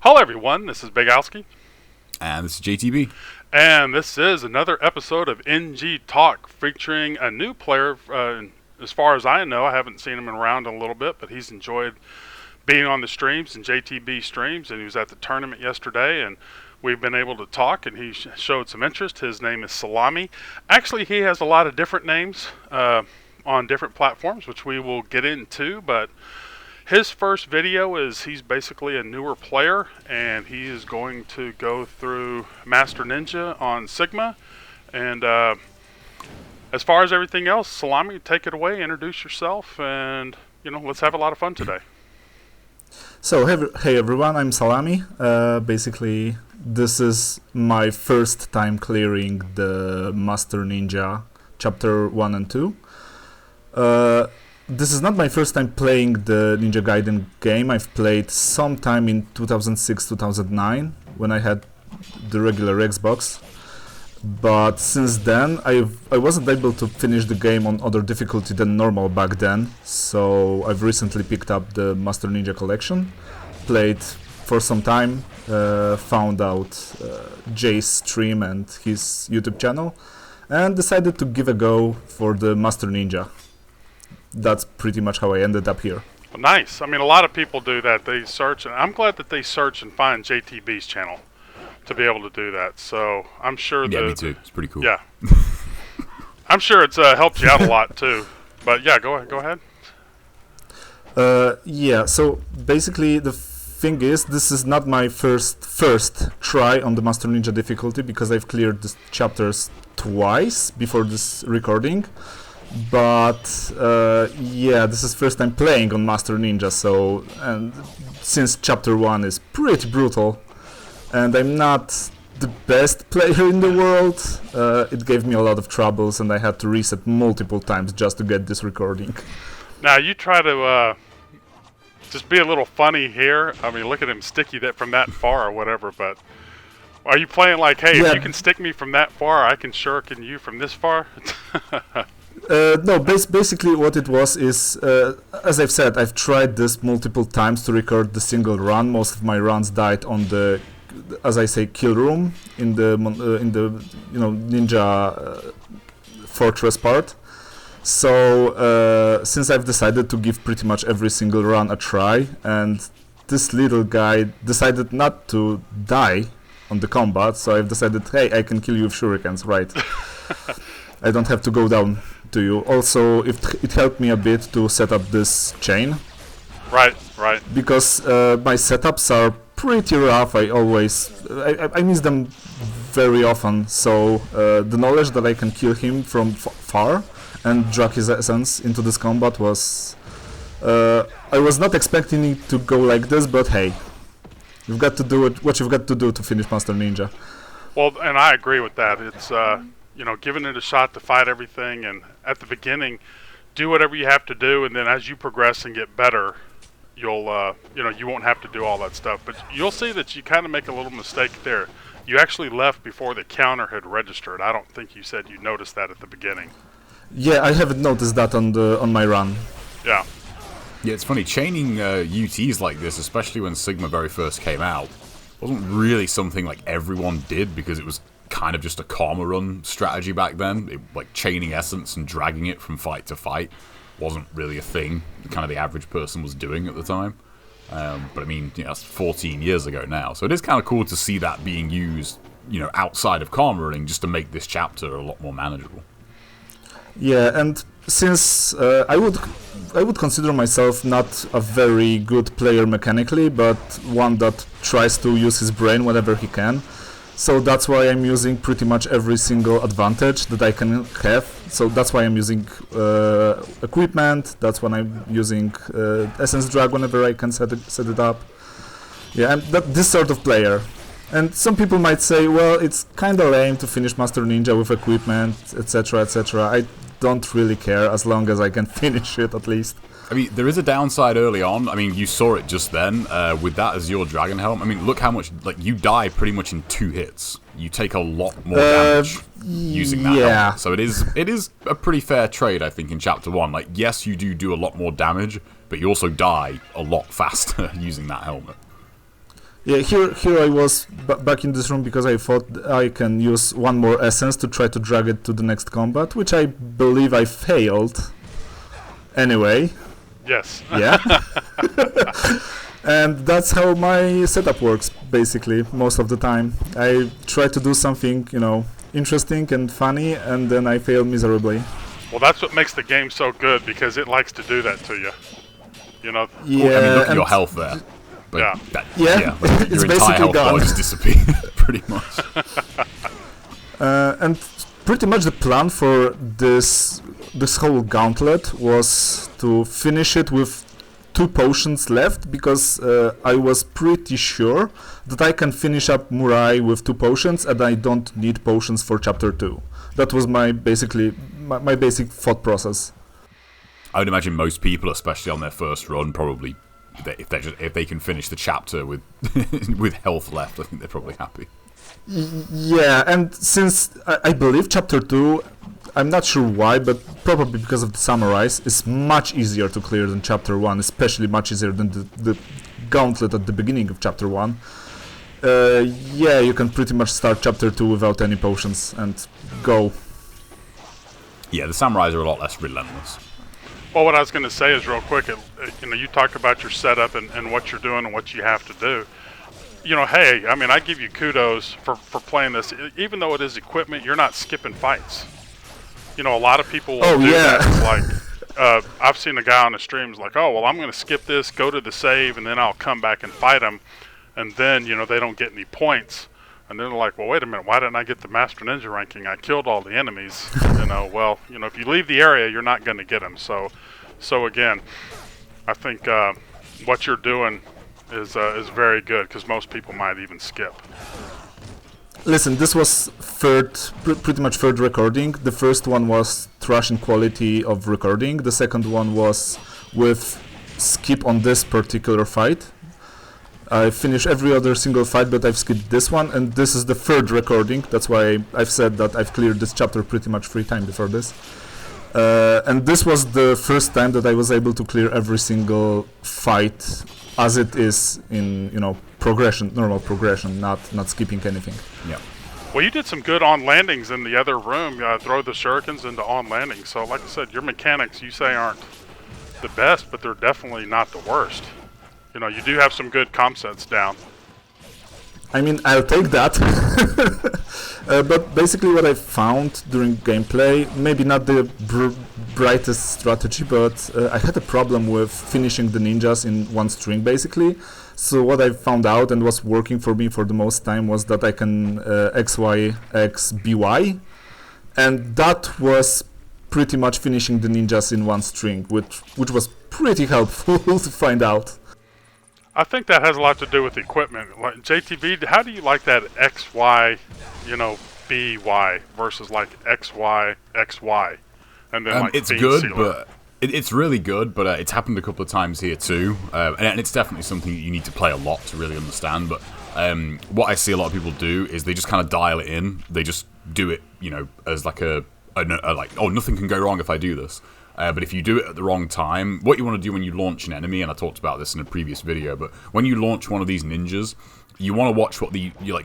Hello everyone, this is Bigalski. And this is JTB. And this is another episode of NG Talk featuring a new player. As far as I know, I haven't seen him around in a little bit, but he's enjoyed being on the streams and JTB streams, and he was at the tournament yesterday, and we've been able to talk, and he showed some interest. His name is Salami. Actually, he has a lot of different names on different platforms, which we will get into, but his first video is he's basically a newer player, and he is going to go through Master Ninja on Sigma. And as far as everything else, Salami, take it away, introduce yourself, and let's have a lot of fun today. So, hey everyone, I'm Salami. Basically, this is my first time clearing the Master Ninja Chapter 1 and 2. This is not my first time playing the Ninja Gaiden game. I've played sometime in 2006-2009 when I had the regular Xbox. But since then, I wasn't able to finish the game on other difficulty than normal back then. So I've recently picked up the Master Ninja Collection, played for some time, found out Jay's stream and his YouTube channel, and decided to give a go for the Master Ninja. That's pretty much how I ended up here. Well, nice. I mean, a lot of people do that. They search, and I'm glad that they search and find JTB's channel to be able to do that. So I'm sure that... Yeah, me too. It's pretty cool. Yeah. I'm sure it's helped you out a lot, too. But yeah, go ahead. Yeah, so basically the thing is, this is not my first try on the Master Ninja difficulty, because I've cleared the chapters twice before this recording. But yeah, this is first time playing on Master Ninja, so, and since chapter 1 is pretty brutal and I'm not the best player in the world, it gave me a lot of troubles and I had to reset multiple times just to get this recording. Now you try to just be a little funny here. I mean, look at him sticky that from that far or whatever, but are you playing like, hey, yeah. If you can stick me from that far, I can shuriken you from this far? No, basically what it was is, as I've said, I've tried this multiple times to record the single run. Most of my runs died on the, as I say, kill room in the ninja fortress part. So since I've decided to give pretty much every single run a try, and this little guy decided not to die on the combat, so I've decided, hey, I can kill you with shurikens, right? I don't have to go down to you. Also, it helped me a bit to set up this chain. Right. Because my setups are pretty rough. I miss them very often. So the knowledge that I can kill him from far and drag his essence into this combat was... I was not expecting it to go like this, but hey, you've got to do what you've got to do to finish Master Ninja. Well, and I agree with that. It's giving it a shot to fight everything, and at the beginning, do whatever you have to do, and then as you progress and get better, you'll, you won't have to do all that stuff. But you'll see that you kind of make a little mistake there. You actually left before the counter had registered. I don't think you said you noticed that at the beginning. Yeah, I haven't noticed that on my run. Yeah. Yeah, it's funny, chaining UTs like this, especially when Sigma very first came out, wasn't really something like everyone did, because it was kind of just a karma run strategy back then. Like chaining essence and dragging it from fight to fight wasn't really a thing kind of the average person was doing at the time. But I mean, that's 14 years ago now, so it is kind of cool to see that being used, outside of karma running, just to make this chapter a lot more manageable. Yeah, and since I would consider myself not a very good player mechanically, but one that tries to use his brain whenever he can. So that's why I'm using pretty much every single advantage that I can have. So that's why I'm using equipment. That's when I'm using essence drag whenever I can set it up. Yeah, I'm this sort of player. And some people might say, well, it's kind of lame to finish Master Ninja with equipment, etc., etc. I don't really care as long as I can finish it at least. I mean, there is a downside early on. I mean, you saw it just then with that as your Dragon Helm. I mean, look how much, you die pretty much in 2 hits. You take a lot more damage using that helmet. So it is a pretty fair trade, I think, in Chapter 1. Yes, you do a lot more damage, but you also die a lot faster using that helmet. Yeah, here I was back in this room because I thought I can use one more essence to try to drag it to the next combat, which I believe I failed. Anyway. Yes. Yeah. And that's how my setup works, basically, most of the time. I try to do something, interesting and funny, and then I fail miserably. Well, that's what makes the game so good, because it likes to do that to you. Yeah. I mean, look at your health there. But yeah. Like It's your entire basically health bar gone. just disappeared, pretty much. And pretty much the plan for this whole gauntlet was to finish it with 2 potions left, because I was pretty sure that I can finish up Murai with 2 potions and I don't need potions for chapter 2. That was my basic thought process. I would imagine most people, especially on their first run, probably if they can finish the chapter with with health left, I think they're probably happy. Yeah, and since I believe chapter 2, I'm not sure why, but probably because of the samurais, is much easier to clear than chapter 1, especially much easier than the gauntlet at the beginning of chapter 1. Yeah, you can pretty much start chapter 2 without any potions and go. Yeah, the samurais are a lot less relentless. Well, what I was going to say is real quick, you talk about your setup and what you're doing and what you have to do. Hey, I mean, I give you kudos for playing this. Even though it is equipment, you're not skipping fights. A lot of people will do that. It's like, I've seen a guy on the streams like, oh, well, I'm going to skip this, go to the save, and then I'll come back and fight them. And then, they don't get any points. And then they're like, well, wait a minute, why didn't I get the Master Ninja ranking? I killed all the enemies. Well, if you leave the area, you're not going to get them. So again, I think what you're doing is very good, because most people might even skip. Listen, this was pretty much third recording. The first one was trash in quality of recording. The second one was with skip on this particular fight. I finished every other single fight, but I've skipped this one, and this is the third recording. That's why I've said that I've cleared this chapter pretty much 3 times before this. And this was the first time that I was able to clear every single fight as it is in, normal progression, not skipping anything. Yeah. Well, you did some good on landings in the other room. Throw the shurikens into on landings. So, like I said, your mechanics, you say, aren't the best, but they're definitely not the worst. You do have some good comp sets down. I mean, I'll take that. But basically what I found during gameplay, maybe not the brightest strategy, but I had a problem with finishing the ninjas in one string, basically. So what I found out and was working for me for the most time was that I can XY, X, BY. And that was pretty much finishing the ninjas in one string, which was pretty helpful to find out. I think that has a lot to do with equipment. Like JTB, how do you like that XY, BY versus like XY, XY, and then like it's Fiend good, Sealer? but it's really good. But it's happened a couple of times here too, and it's definitely something that you need to play a lot to really understand. But what I see a lot of people do is they just kind of dial it in. They just do it, as like oh, nothing can go wrong if I do this. But if you do it at the wrong time, what you want to do when you launch an enemy, and I talked about this in a previous video, but when you launch one of these ninjas, you want to watch what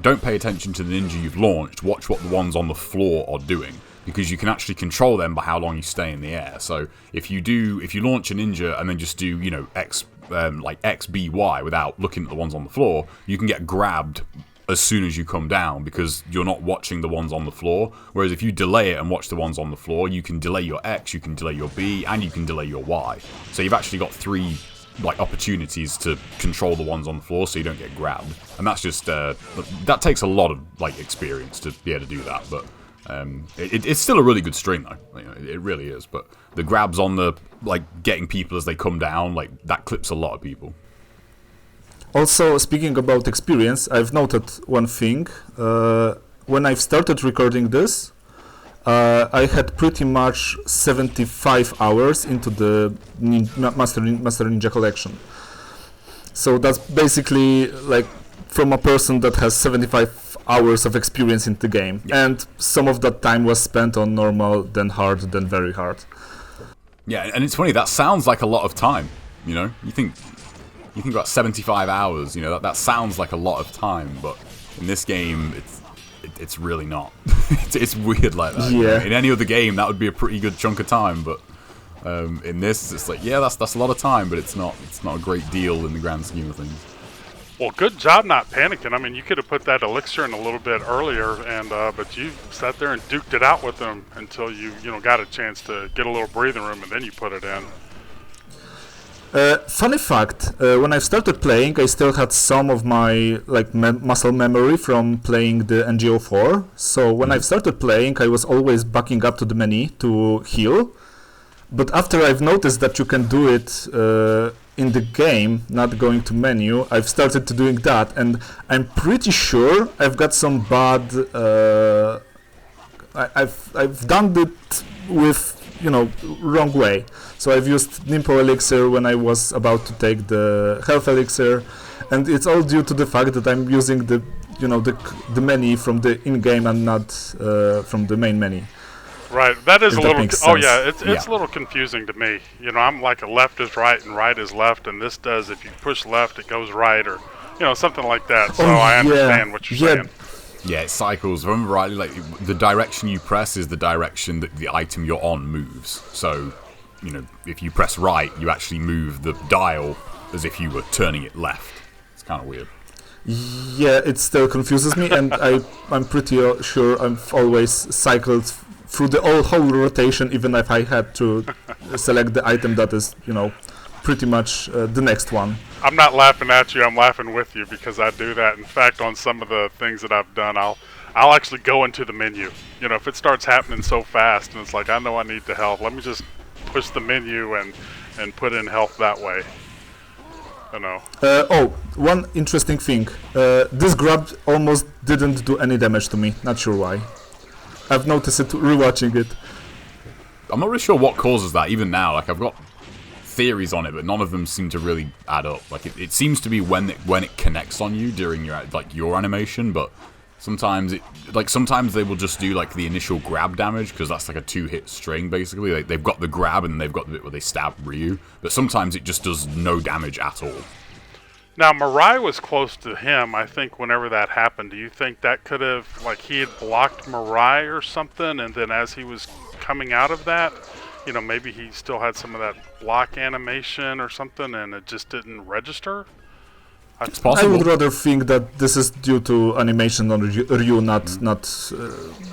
don't pay attention to the ninja you've launched, watch what the ones on the floor are doing, because you can actually control them by how long you stay in the air. So if you launch a ninja and then just do, XBY without looking at the ones on the floor, you can get grabbed as soon as you come down, because you're not watching the ones on the floor. Whereas if you delay it and watch the ones on the floor, you can delay your X, you can delay your B, and you can delay your Y. So you've actually got 3 opportunities to control the ones on the floor so you don't get grabbed. And that's just that takes a lot of experience to be able to do that. But it's still a really good string though. It really is. But the grabs on the getting people as they come down, that clips a lot of people. Also, speaking about experience, I've noted one thing. When I've started recording this, I had pretty much 75 hours into the Master Ninja collection. So that's basically from a person that has 75 hours of experience in the game. Yeah. And some of that time was spent on normal, then hard, then very hard. Yeah, and it's funny, that sounds like a lot of time, You think you think about 75 hours. You know, that sounds like a lot of time, but in this game, it's really not. it's weird like that. Yeah. You know? In any other game, that would be a pretty good chunk of time, but in this, it's like, yeah, that's a lot of time, but it's not a great deal in the grand scheme of things. Well, good job not panicking. I mean, you could have put that elixir in a little bit earlier, and but you sat there and duked it out with them until you got a chance to get a little breathing room, and then you put it in. Funny fact: when I started playing, I still had some of my muscle memory from playing the NGO4. So when I started playing, I was always backing up to the menu to heal. But after I've noticed that you can do it in the game, not going to menu, I've started to doing that, and I'm pretty sure I've got some bad. I've done it with wrong way. So I've used Nimpo elixir when I was about to take the health elixir, and it's all due to the fact that I'm using the menu from the in-game and not from the main menu. Right, that is If a that little. makes Oh sense. yeah, it's Yeah. a little confusing to me. I'm like a left is right and right is left, and this does if you push left it goes right, or something like that. So I understand what you're saying. Yeah, it cycles. If I remember rightly, like the direction you press is the direction that the item you're on moves. So, if you press right, you actually move the dial as if you were turning it left. It's kind of weird. Yeah, it still confuses me, and I'm pretty sure I've always cycled through the whole rotation, even if I had to select the item that is, pretty much the next one. I'm not laughing at you. I'm laughing with you because I do that. In fact, on some of the things that I've done, I'll actually go into the menu. If it starts happening so fast, and it's like I know I need the health, let me just push the menu and put in health that way. One interesting thing. This grab almost didn't do any damage to me. Not sure why. I've noticed it rewatching it. I'm not really sure what causes that, even now. Like, I've got theories on it, but none of them seem to really add up. Like, it seems to be when it connects on you during your animation, but sometimes they will just do like the initial grab damage, because that's like a 2-hit string basically. Like, they've got the grab and they've got the bit where they stab Ryu, but sometimes it just does no damage at all. Now, Mirai was close to him, I think, whenever that happened. Do you think that could have, he had blocked Mirai or something, and then as he was coming out of that, maybe he still had some of that block animation or something, and it just didn't register? It's I possible. would rather think that this is due to animation on Ryu, not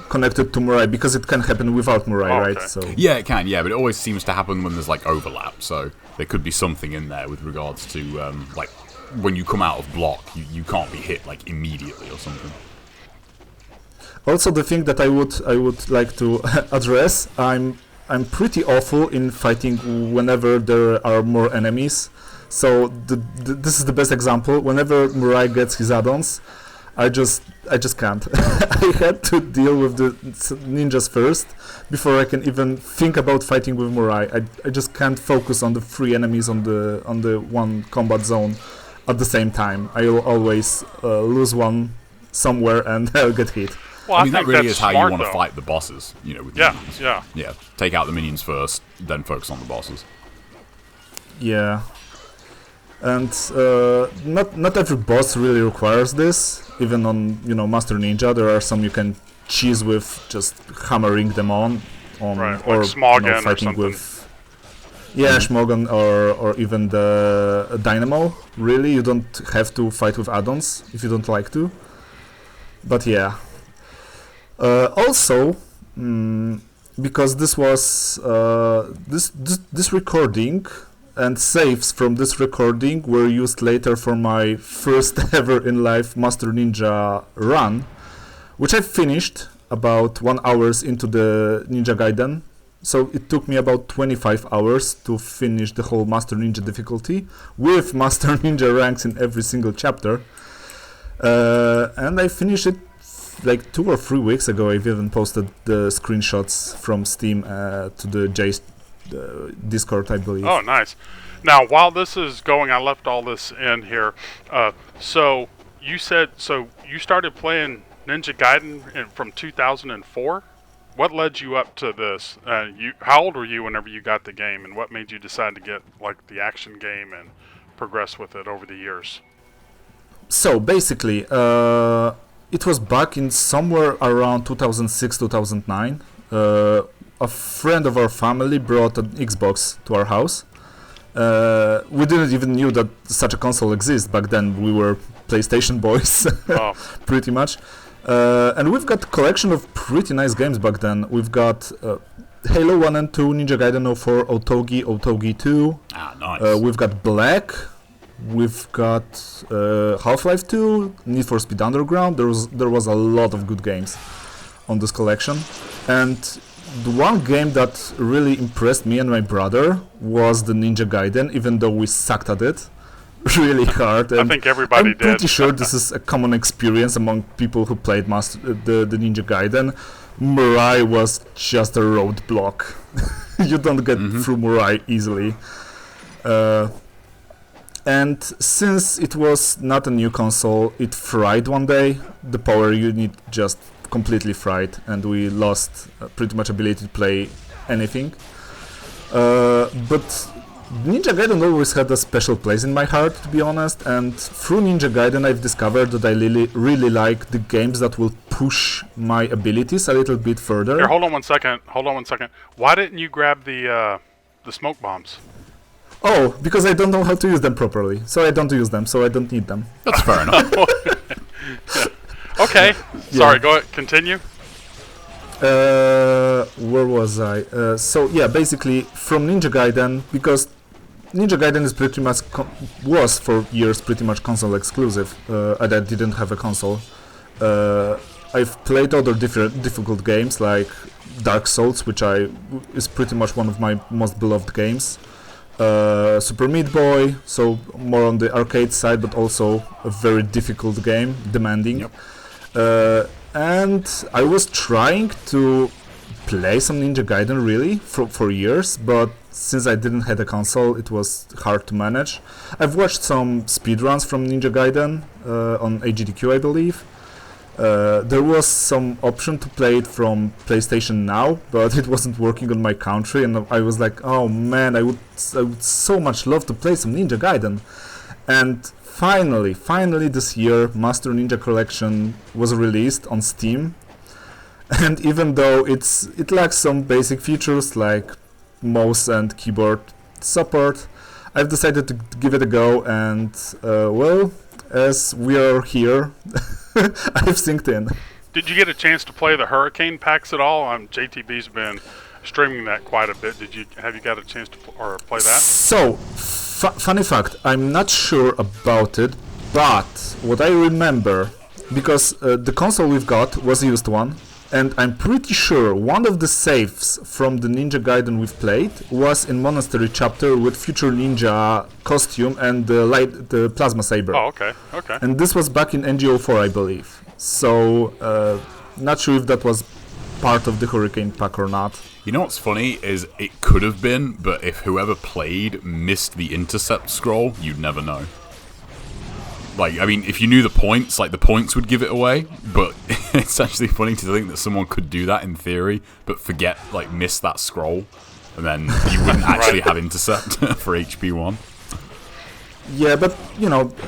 connected to Mirai, because it can happen without Mirai, Oh, right? okay. So Yeah, it can, yeah, but it always seems to happen when there's overlap, so there could be something in there with regards to when you come out of block, you can't be hit immediately or something. also the thing that I would like to address, I'm pretty awful in fighting whenever there are more enemies. So this is the best example. Whenever Mirai gets his add-ons, I just can't. I had to deal with the ninjas first before I can even think about fighting with Mirai. I just can't focus on the 3 enemies on the one combat zone at the same time. I will always lose one somewhere and I'll get hit. Well, I mean, that think really that's is how smart, you want to though. fight the bosses, with Yeah, minions. yeah. Yeah, take out the minions first, then focus on the bosses. Yeah. And not every boss really requires this. Even on Master Ninja, there are some you can cheese with just hammering them on Right, or like Smogon or fighting something. with Smogon or even the Dynamo. Really, you don't have to fight with add-ons if you don't like to. But yeah. Also, because this was this recording. And saves from this recording were used later for my first ever in life Master Ninja run, which I finished about 1 hour into the Ninja Gaiden. So it took me about 25 hours to finish the whole Master Ninja difficulty with Master Ninja ranks in every single chapter. And I finished it 2 or 3 weeks ago. I've even posted the screenshots from Steam to the Discord, I believe. Oh, nice. Now, while this is going, I left all this in here. So you said, you started playing Ninja Gaiden from 2004? What led you up to this? How old were you whenever you got the game, and what made you decide to get the action game and progressed with it over the years? So basically, it was back in somewhere around 2006, 2009. A friend of our family brought an Xbox to our house. We didn't even knew that such a console exists back then. We were PlayStation boys, pretty much. And we've got a collection of pretty nice games back then. We've got Halo 1 and 2, Ninja Gaiden 04, Otogi, Otogi 2. Ah, nice. We've got Black. We've got Half-Life 2, Need for Speed Underground. There was a lot of good games on this collection. And the one game that really impressed me and my brother was the Ninja Gaiden, even though we sucked at it really hard. And I think everybody I'm did. pretty sure this is a common experience among people who played the Ninja Gaiden. Mirai was just a roadblock. You don't get through Mirai easily. And since it was not a new console, it fried one day. The power unit just completely fried, and we lost pretty much ability to play anything. But Ninja Gaiden always had a special place in my heart, to be honest, and through Ninja Gaiden I've discovered that I really like the games that will push my abilities a little bit further. Here, hold on one second. Why didn't you grab the smoke bombs? Oh, because I don't know how to use them properly. So I don't use them, so I don't need them. That's fair enough. Okay. Sorry, go ahead. Continue. Where was I? So yeah, basically from Ninja Gaiden, because Ninja Gaiden is pretty much was for years pretty much console exclusive. And I didn't have a console. I've played other difficult games like Dark Souls, which is pretty much one of my most beloved games. Super Meat Boy, so more on the arcade side, but also a very difficult game, demanding. Yep. And I was trying to play some Ninja Gaiden really for years, but since I didn't have a console, it was hard to manage. I've watched some speedruns from Ninja Gaiden on AGDQ, I believe. There was some option to play it from PlayStation Now, but it wasn't working on my country, and I was like, oh man, I would so much love to play some Ninja Gaiden. And finally this year, Master Ninja Collection was released on Steam, and even though it lacks some basic features like mouse and keyboard support, I've decided to give it a go, and well, as we are here, I've synced in. Did you get a chance to play the Hurricane packs at all? JTB's been streaming that quite a bit. Have you got a chance to play that? So, funny fact, I'm not sure about it, but what I remember, because the console we've got was a used one, and I'm pretty sure one of the saves from the Ninja Gaiden we've played was in Monastery chapter with Future Ninja costume and the plasma saber. Oh, okay. And this was back in NGO4, I believe. So, not sure if that was part of the Hurricane pack or not. You know what's funny is it could have been, but if whoever played missed the intercept scroll, you'd never know. Like, I mean, if you knew the points would give it away, but it's actually funny to think that someone could do that in theory, but miss that scroll, and then you wouldn't actually have intercept for HP1. Yeah, but,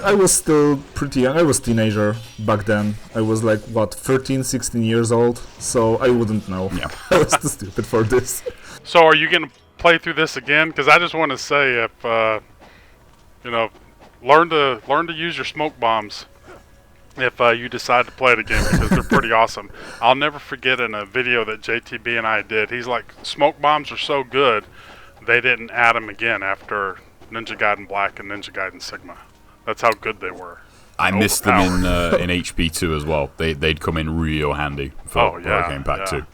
I was still pretty young. I was a teenager back then. I was 13, 16 years old, so I wouldn't know. Yeah. I was too stupid for this. So are you going to play through this again? Because I just want to say, if, learn to use your smoke bombs if you decide to play it again, because they're pretty awesome. I'll never forget in a video that JTB and I did, he's like, smoke bombs are so good, they didn't add them again after Ninja Gaiden Black and Ninja Gaiden Sigma. That's how good they were. I missed them in HP2 as well. They'd come in real handy for Hurricane Pack 2.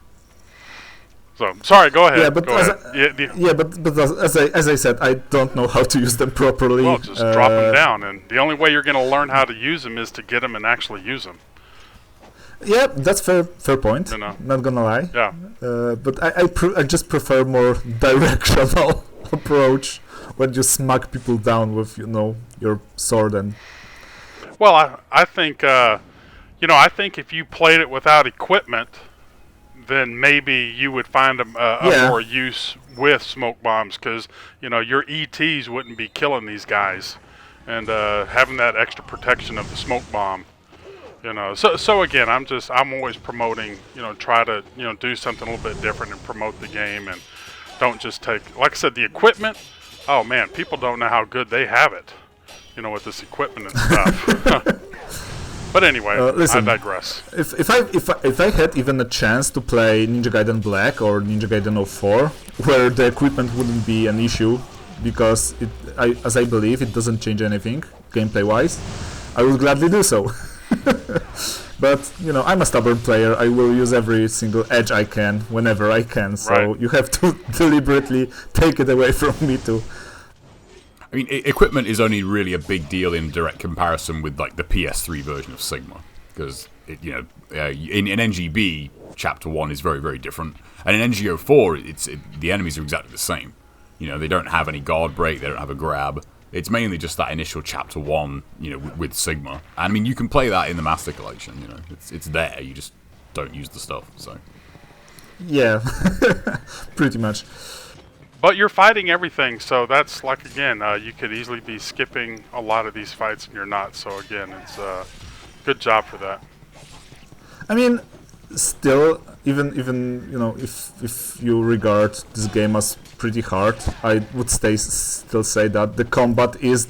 So sorry, go ahead. Yeah, but as I said, I don't know how to use them properly. Well, just drop them down, and the only way you're going to learn how to use them is to get them and actually use them. Yeah, that's fair point. Not gonna lie. Yeah. But I just prefer more directional approach when you smack people down with your sword and. Well, I think I think if you played it without equipment, then maybe you would find a more use with smoke bombs, because your ETs wouldn't be killing these guys. and having that extra protection of the smoke bomb. So again, I'm always promoting, try to, do something a little bit different and promote the game, and don't just take, like I said, the equipment. Oh man, people don't know how good they have it, with this equipment and stuff. But anyway, listen, I digress. If I had even a chance to play Ninja Gaiden Black or Ninja Gaiden 04, where the equipment wouldn't be an issue, because as I believe it doesn't change anything gameplay-wise, I would gladly do so. But I'm a stubborn player. I will use every single edge I can whenever I can. So right. You have to deliberately take it away from me too. I mean, equipment is only really a big deal in direct comparison with like the PS3 version of Sigma, because in NGB Chapter 1 is very, very different, and in NGO4 the enemies are exactly the same. They don't have any guard break, they don't have a grab. It's mainly just that initial Chapter 1, with Sigma. And I mean, you can play that in the Master Collection, It's there, you just don't use the stuff, so. Yeah, pretty much. But you're fighting everything, so that's like, again, you could easily be skipping a lot of these fights and you're not. So again, it's a good job for that. I mean, still, even if you regard this game as pretty hard, I would still say that the combat is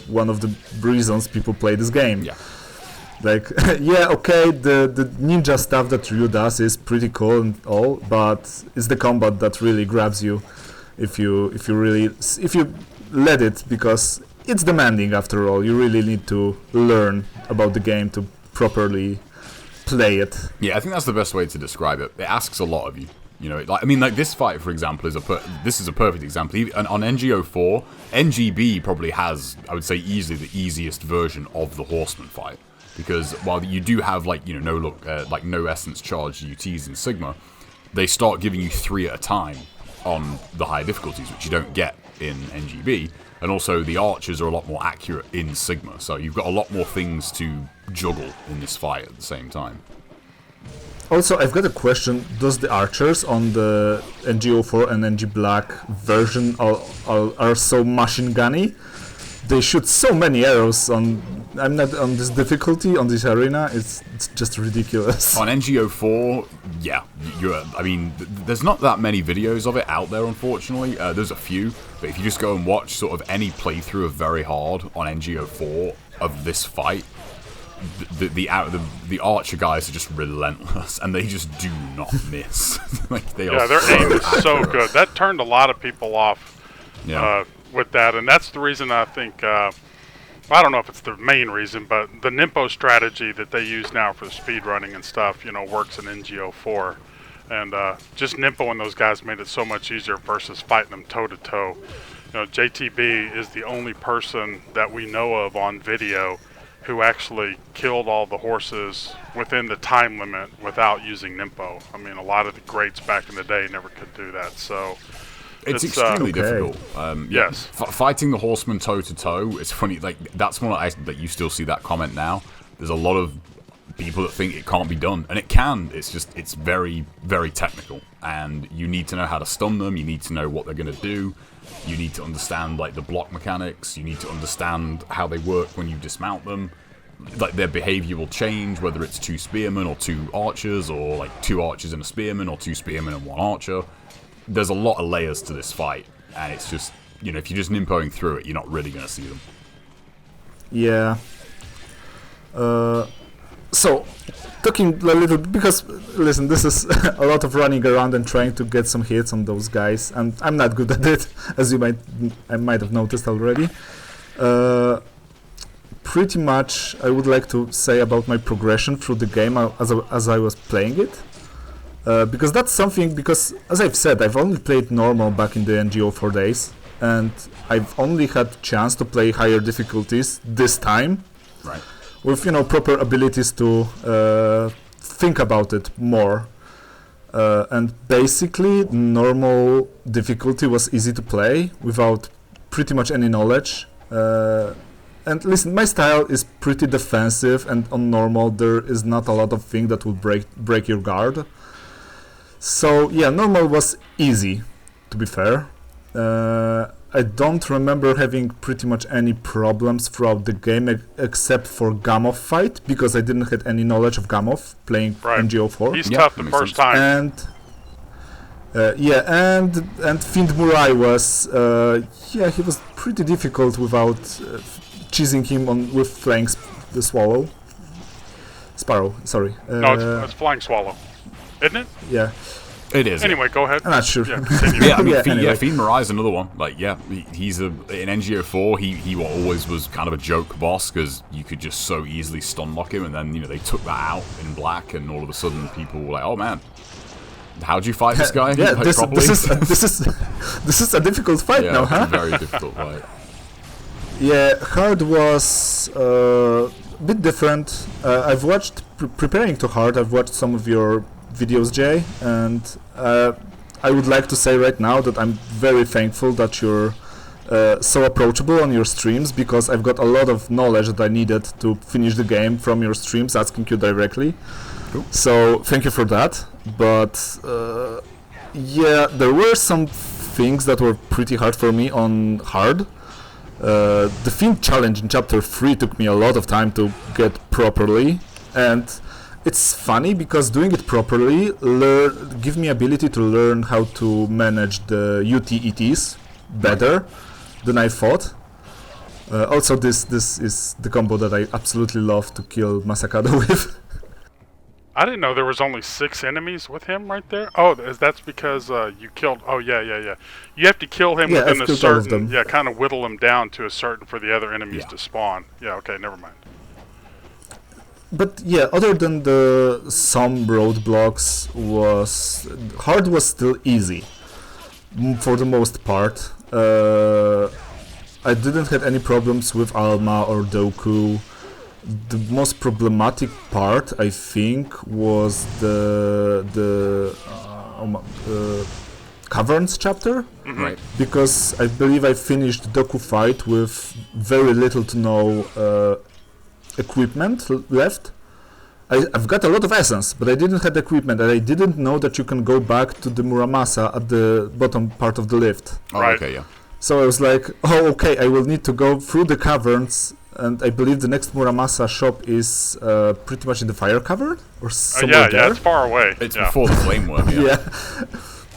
one of the reasons people play this game. Yeah. Like, yeah, okay, the ninja stuff that Ryu does is pretty cool and all, but it's the combat that really grabs you if you let it, because it's demanding after all. You really need to learn about the game to properly play it. Yeah, I think that's the best way to describe it. It asks a lot of you. Like this fight, for example, is a perfect example. Even on NGO4, NGB probably has, I would say, easily the easiest version of the Horseman fight, because while you do have no essence charged UTs in Sigma, they start giving you 3 at a time on the higher difficulties, which you don't get in NGB. And also, the archers are a lot more accurate in Sigma, so you've got a lot more things to juggle in this fight at the same time. Also, I've got a question. Does the archers on the NGO4 and NG Black version are so machine gunny? They shoot so many arrows on this difficulty, on this arena. It's just ridiculous. On NGO4, yeah, there's not that many videos of it out there, unfortunately. There's a few, but if you just go and watch sort of any playthrough of Very Hard on NGO4 of this fight, the archer guys are just relentless, and they just do not miss. Their aim is so good. That turned a lot of people off. Yeah. With that, and that's the reason I think, I don't know if it's the main reason, but the Nimpo strategy that they use now for speed running and stuff, works in NGO4, and just Nimpo and those guys made it so much easier versus fighting them toe to toe. JTB is the only person that we know of on video who actually killed all the horses within the time limit without using Nimpo. I mean, a lot of the greats back in the day never could do that, so. It's extremely difficult. Yes. Fighting the horseman toe-to-toe, it's funny, that's one that you still see that comment now. There's a lot of people that think it can't be done, and it can. It's very, very technical, and you need to know how to stun them, you need to know what they're going to do, you need to understand, the block mechanics, you need to understand how they work when you dismount them. Their behavior will change, whether it's 2 spearmen or 2 archers, or 2 archers and a spearman, or 2 spearmen and 1 archer. There's a lot of layers to this fight, and it's just, if you're just nimpoing through it, you're not really going to see them. Yeah. So, talking a little, because, listen, this is a lot of running around and trying to get some hits on those guys, and I'm not good at it, as I might have noticed already. Pretty much, I would like to say about my progression through the game as I was playing it. Because that's something, because as I've said, I've only played normal back in the NGO4 days, and I've only had chance to play higher difficulties this time, right? With proper abilities to think about it more. And basically, normal difficulty was easy to play without pretty much any knowledge. And listen, my style is pretty defensive, and on normal there is not a lot of things that will break your guard. So yeah, normal was easy, to be fair. I don't remember having pretty much any problems throughout the game except for Gamov fight, because I didn't have any knowledge of Gamov playing NGO4. He's tough the first time. And Fiend Murai was he was pretty difficult without cheesing him with flying Sparrow. Sorry. No, it's Flying Swallow, isn't it? Yeah. It is. Anyway, go ahead. I'm not sure. Yeah, I mean, anyway. Fiend Mirai is another one. Like, he's in NGO4. He always was kind of a joke boss because you could just so easily stun lock him, and then they took that out in black, and all of a sudden people were like, "Oh man, how'd you fight this guy?" Yeah, like, this is a difficult fight now, huh? It's a very difficult fight. Yeah, hard was a bit different. I've watched preparing to hard. I've watched some of your videos, Jay, and I would like to say right now that I'm very thankful that you're so approachable on your streams, because I've got a lot of knowledge that I needed to finish the game from your streams, asking you directly. Cool. So thank you for that. But there were some things that were pretty hard for me on hard. The Fiend challenge in chapter 3 took me a lot of time to get properly, and it's funny because doing it properly give me ability to learn how to manage the UTETs better than I thought. Also, this is the combo that I absolutely love to kill Masakado with. I didn't know there was only 6 enemies with him right there. Oh, that's because you killed... Oh, yeah. You have to kill him within a certain... Yeah, kind of whittle him down to a certain for the other enemies to spawn. Yeah, okay, never mind. But yeah, other than some roadblocks, hard was still easy for the most part. I didn't have any problems with Alma or Doku. The most problematic part, I think, was the Caverns chapter. Mm-hmm. Right. Because I believe I finished Doku fight with very little to no equipment left. I've got a lot of essence, but I didn't have equipment, and I didn't know that you can go back to the Muramasa at the bottom part of the lift. Oh, right. Okay, yeah. So I was like, oh, okay, I will need to go through the caverns, and I believe the next Muramasa shop is pretty much in the fire cavern or somewhere there. Yeah, it's far away. It's before the flame worm,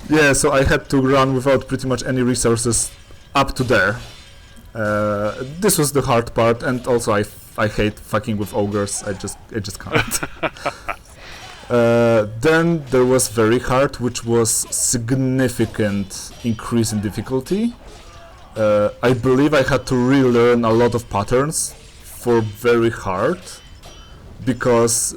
Yeah, so I had to run without pretty much any resources up to there. This was the hard part, and also I hate fucking with ogres. I just can't. Then there was very hard, which was significant increase in difficulty. I believe I had to relearn a lot of patterns for very hard, because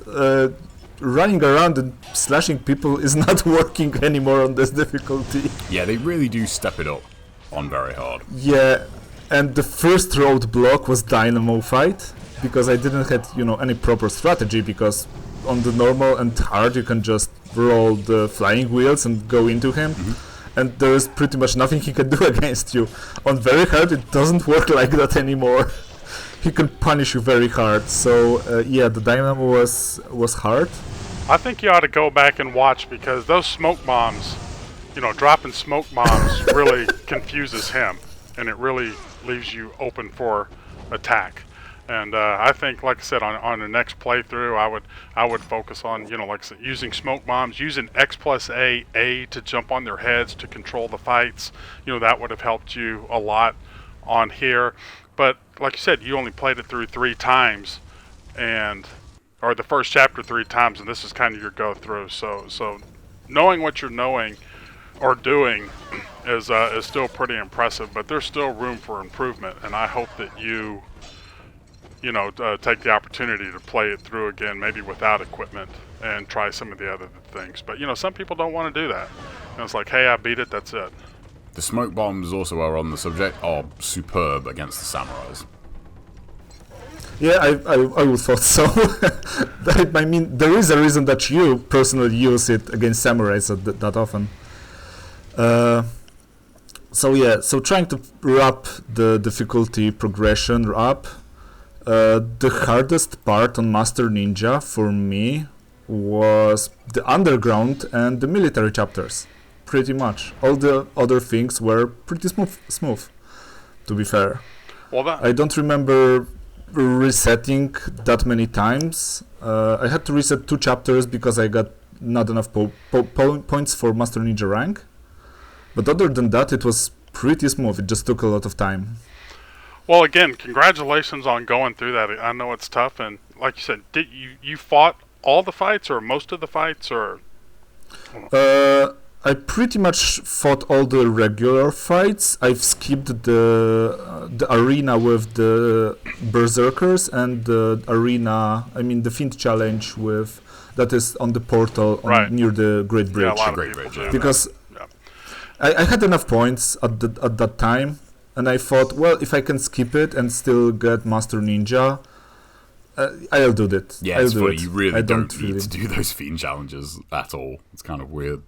running around and slashing people is not working anymore on this difficulty. Yeah, they really do step it up on very hard. Yeah, and the first roadblock was Dynamo fight, because I didn't have any proper strategy, because on the normal and hard you can just roll the flying wheels and go into him. Mm-hmm. And there is pretty much nothing he can do against you. On very hard, it doesn't work like that anymore. He can punish you very hard. So the Dynamo was hard. I think you ought to go back and watch, because those smoke bombs, dropping smoke bombs really confuses him, and it really leaves you open for attack. And I think, like I said, on the next playthrough, I would focus on, like I said, using smoke bombs, using X+A to jump on their heads to control the fights. That would have helped you a lot on here. But like you said, you only played it through 3 times, or the first chapter 3 times, and this is kind of your go through. So knowing what you're knowing or doing is still pretty impressive. But there's still room for improvement, and I hope that you take the opportunity to play it through again, maybe without equipment, and try some of the other things. But, some people don't want to do that. It's like, hey, I beat it, that's it. The smoke bombs also are on the subject are superb against the samurais. Yeah, I would thought so. I mean, there is a reason that you personally use it against samurais that often. So trying to wrap the difficulty progression up. The hardest part on Master Ninja for me was the underground and the military chapters. Pretty much. All the other things were pretty smooth. to be fair. Well, I don't remember resetting that many times. I had to reset 2 chapters because I got not enough points for Master Ninja rank. But other than that, it was pretty smooth. It just took a lot of time. Well, again, congratulations on going through that. I know it's tough, and like you said, did you fought all the fights or most of the fights, or? I pretty much fought all the regular fights. I've skipped the arena with the berserkers and the arena. I mean the Fiend challenge with that is on the portal near the Great Bridge. Yeah, a lot of people do because I had enough points at that time, and I thought, well, if I can skip it and still get Master Ninja, I'll do that. Yeah, I'll it's do funny. it. You really don't need really to do those Fiend challenges at all. It's kind of weird.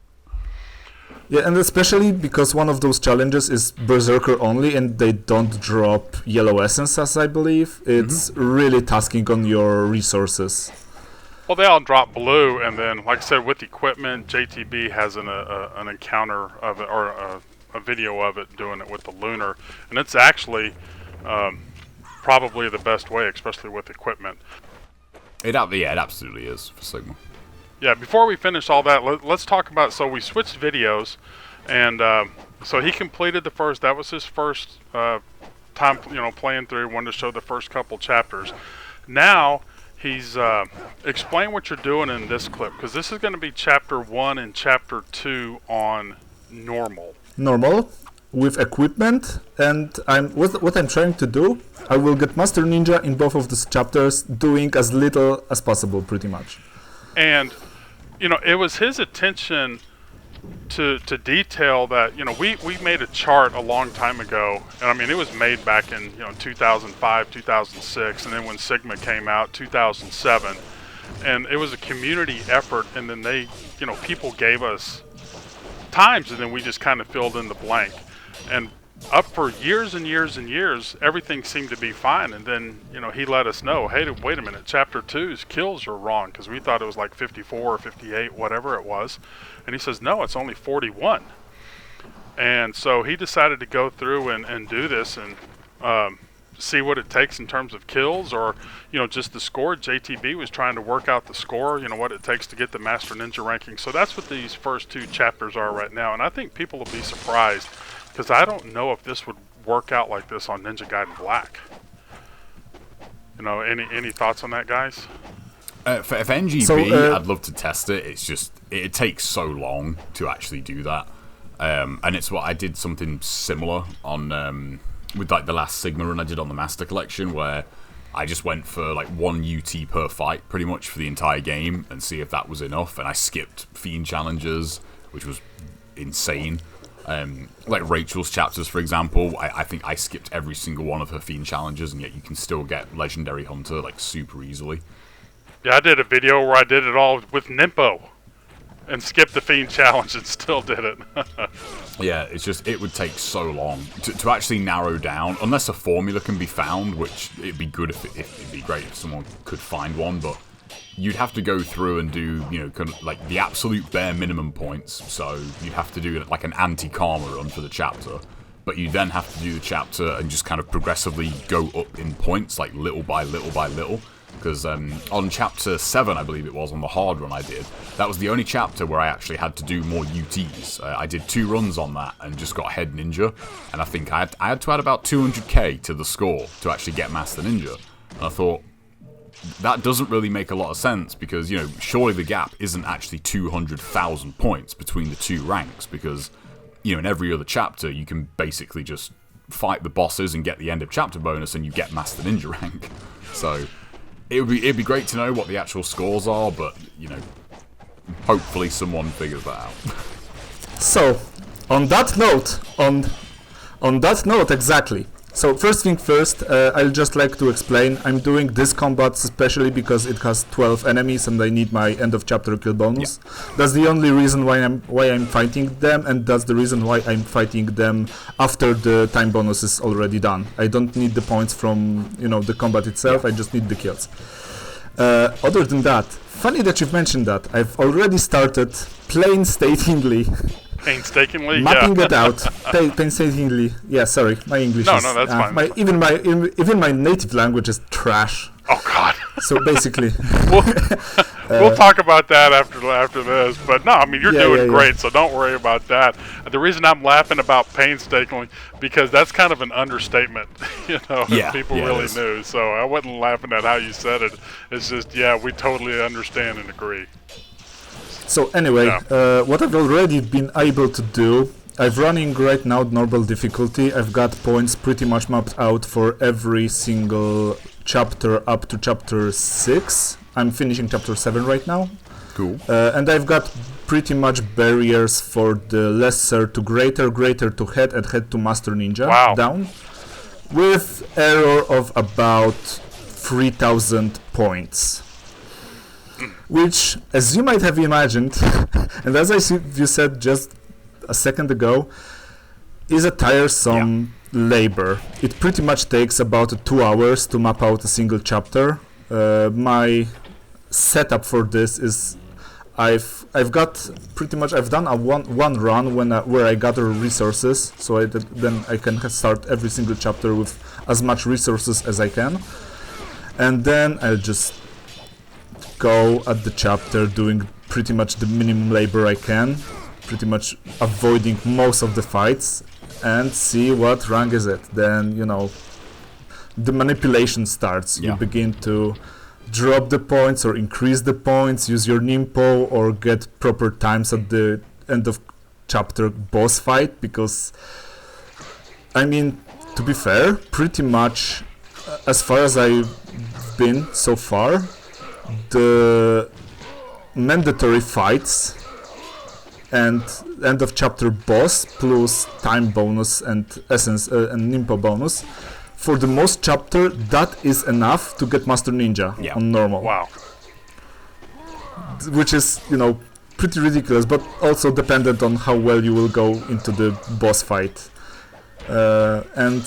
Yeah, and especially because one of those challenges is Berserker only, and they don't drop yellow essences, I believe. It's really tasking on your resources. Well, they all drop blue, and then, like I said, with equipment, JTB has an encounter of it, or a video of it doing it with the lunar, and it's actually probably the best way, especially with equipment. It absolutely is for Sigma. Yeah, before we finish all that, let's talk about, so we switched videos, and so he completed the first, that was his first time, playing through, wanted to show the first couple chapters. Now, he's, explain what you're doing in this clip, because this is going to be chapter 1 and chapter 2 on normal. Normal, with equipment, and what I'm trying to do, I will get Master Ninja in both of these chapters, doing as little as possible, pretty much. And it was his attention to detail that, we made a chart a long time ago, and I mean, it was made back in, 2005, 2006, and then when Sigma came out, 2007, and it was a community effort, and then they, people gave us times, and then we just kind of filled in the blank, and up for years and years and years, everything seemed to be fine, and then, he let us know, hey, wait a minute, chapter 2's kills are wrong, because we thought it was like 54 or 58, whatever it was, and he says, no, it's only 41, and so he decided to go through and do this, and see what it takes in terms of kills, or, just the score. JTB was trying to work out the score, what it takes to get the Master Ninja ranking, so that's what these first 2 chapters are right now, and I think people will be surprised, because I don't know if this would work out like this on Ninja Gaiden Black. Any thoughts on that, guys? For NGB, I'd love to test it. It's just, it takes so long to actually do that. And it's what I did something similar on with like the last Sigma run I did on the Master Collection, where I just went for like 1 UT per fight pretty much for the entire game and see if that was enough. And I skipped Fiend challenges, which was insane. Like Rachel's chapters, for example, I think I skipped every single one of her Fiend challenges, and yet you can still get Legendary Hunter like super easily. Yeah, I did a video where I did it all with Nimpo and skipped the Fiend challenge and still did it. Yeah, it's just, it would take so long to actually narrow down, unless a formula can be found, which it'd be good if it'd be great if someone could find one, but you'd have to go through and do, kind of like the absolute bare minimum points. So you'd have to do like an anti-karma run for the chapter, but you then have to do the chapter and just kind of progressively go up in points, like little by little by little. Because on chapter 7, I believe it was, on the hard run I did, that was the only chapter where I actually had to do more UTs. I did 2 runs on that and just got Head Ninja, and I think I had to add about 200k to the score to actually get Master Ninja. And I thought, that doesn't really make a lot of sense, because, surely the gap isn't actually 200,000 points between the 2 ranks, because, in every other chapter you can basically just fight the bosses and get the end of chapter bonus and you get Master Ninja rank. So it'd be great to know what the actual scores are, but, hopefully someone figures that out. So, on that note, exactly. So first thing first, I'll just like to explain, I'm doing this combat especially because it has 12 enemies and I need my end of chapter kill bonus. Yeah. That's the only reason why I'm fighting them, and that's the reason why I'm fighting them after the time bonus is already done. I don't need the points from, the combat itself, I just need the kills. Other than that, funny that you've mentioned that, I've already started painstakingly Painstakingly, mapping yeah. it out painstakingly. Yeah, sorry, my English No, is no, that's fine. even my native language is trash. Oh God. So basically, We'll talk about that after this. But no, I mean you're doing great, so don't worry about that. The reason I'm laughing about painstakingly because that's kind of an understatement, if people really knew. So I wasn't laughing at how you said it. It's just we totally understand and agree. So anyway, what I've already been able to do, I'm running right now normal difficulty. I've got points pretty much mapped out for every single chapter up to chapter 6. I'm finishing chapter 7 right now. Cool. And I've got pretty much barriers for the lesser to greater, greater to head, and head to master ninja down. With error of about 3,000 points. Which, as you might have imagined, and as you said just a second ago, is a tiresome labor. It pretty much takes about 2 hours to map out a single chapter. My setup for this is I've done a one run where I gather resources, so then I can start every single chapter with as much resources as I can, and then I'll just go at the chapter doing pretty much the minimum labor I can, pretty much avoiding most of the fights, and see what rank is it. Then the manipulation starts. You begin to drop the points or increase the points, use your nimpo, or get proper times at the end of chapter boss fight, because I mean, to be fair, pretty much as far as I've been so far, the mandatory fights and end of chapter boss plus time bonus and essence and nimpo bonus, for the most chapter, that is enough to get Master Ninja on normal. Wow. Which is, pretty ridiculous, but also dependent on how well you will go into the boss fight. And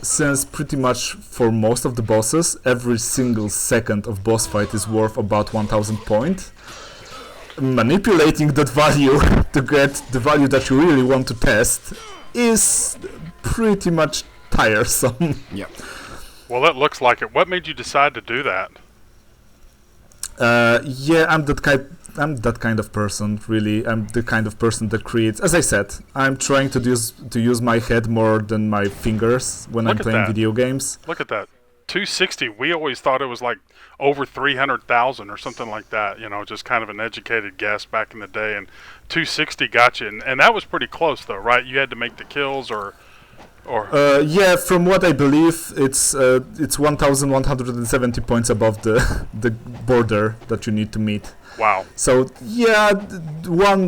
since pretty much for most of the bosses, every single second of boss fight is worth about 1,000 points, manipulating that value to get the value that you really want to test is pretty much tiresome. Yeah. Well, that looks like it. What made you decide to do that? I'm that kind of person, really. I'm the kind of person that creates. As I said, I'm trying to use my head more than my fingers when I'm playing video games. Look at that. 260. We always thought it was like over 300,000 or something like that. Just kind of an educated guess back in the day. And 260 got you, and that was pretty close, though, right? You had to make the kills, or. From what I believe, it's 1,170 points above the border that you need to meet. Wow. So one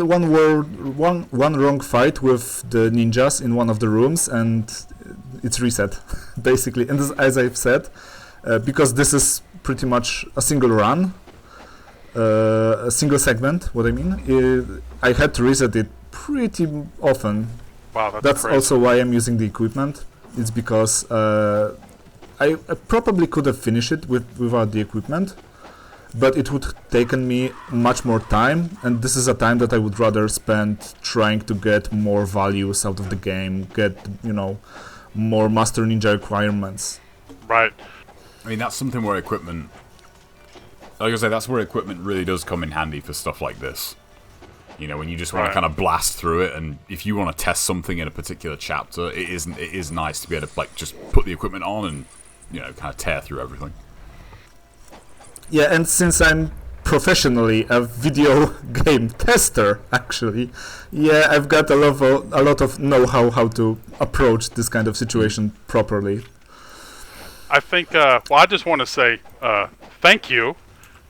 wrong fight with the ninjas in one of the rooms, and it's reset, basically. And as I've said, because this is pretty much a single run, a single segment. What I mean, I had to reset it pretty often. Wow, that's crazy. Also why I'm using the equipment. It's because I probably could have finished it without the equipment, but it would have taken me much more time, and this is a time that I would rather spend trying to get more values out of the game, get more Master Ninja requirements. Right. I mean, that's something where equipment, like I say, that's where equipment really does come in handy for stuff like this. When you just want to kind of blast through it, and if you want to test something in a particular chapter, it is nice to be able to just put the equipment on and kind of tear through everything. Yeah, and since I'm professionally a video game tester, actually, I've got a lot of know-how how to approach this kind of situation properly. I think. I just want to say thank you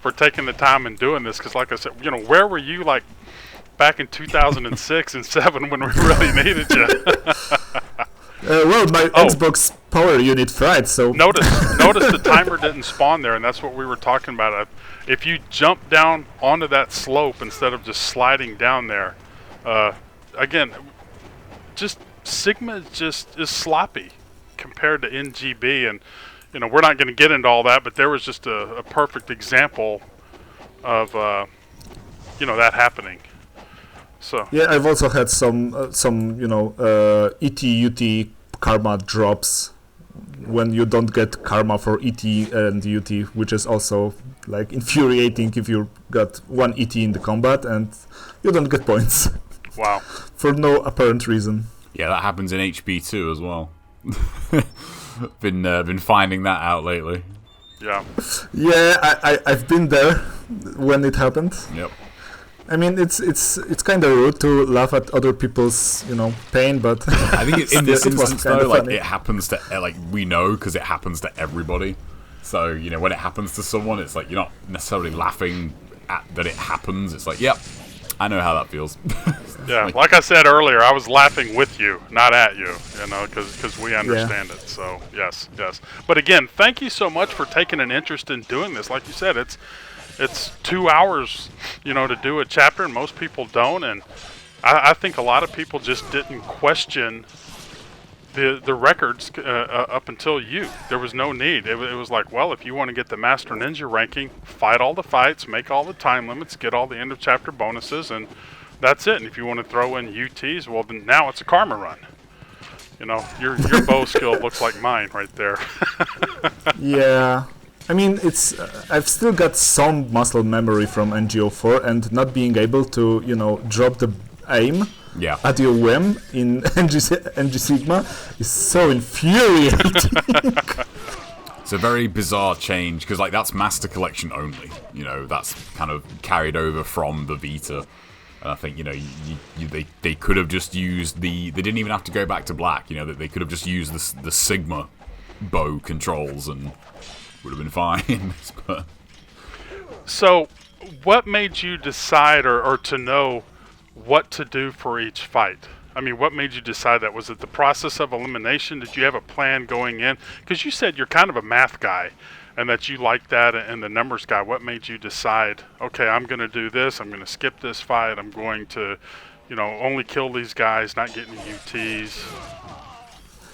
for taking the time and doing this, because, like I said, where were you back in 2006 and 7 when we really needed you? My Xbox power unit fried, so... Notice the timer didn't spawn there, and that's what we were talking about. If you jump down onto that slope instead of just sliding down there, again, just Sigma is sloppy compared to NGB, and we're not going to get into all that, but there was just a perfect example of that happening. So yeah, I've also had some ET UT karma drops when you don't get karma for ET and UT, which is also like infuriating if you got one ET in the combat and you don't get points. wow. For no apparent reason. Yeah, that happens in HB2 as well. Been finding that out lately. Yeah. Yeah, I've been there when it happened. Yep. I mean, it's kind of rude to laugh at other people's pain, but I think in this it was instance kinda though, like funny. it happens to we know because it happens to everybody. So when it happens to someone, it's like you're not necessarily laughing at that it happens. It's like, yep, I know how that feels. Yeah, like I said earlier, I was laughing with you, not at you, because we understand it. So, yes. But again, thank you so much for taking an interest in doing this. Like you said, it's 2 hours, to do a chapter, and most people don't. And I think a lot of people just didn't question the records up until you. There was no need. It was like, well, if you want to get the Master Ninja ranking, fight all the fights, make all the time limits, get all the end of chapter bonuses, and that's it. And if you want to throw in UTs, well, then now it's a karma run. Your bow skill looks like mine right there. yeah. I mean, I've still got some muscle memory from NGO4, and not being able to, drop the aim at your whim in NG Sigma is so infuriating. It's a very bizarre change because that's Master Collection only. That's kind of carried over from the Vita. And I think they could have just used they didn't even have to go back to black. That they could have just used the Sigma bow controls and would have been fine. But So, what made you decide or to know what to do for each fight? I mean, what made you decide that? Was it the process of elimination? Did you have a plan going in? Because you said you're kind of a math guy and that you like that and the numbers guy. What made you decide, okay, I'm going to do this, I'm going to skip this fight, I'm going to, only kill these guys, not get any UTs?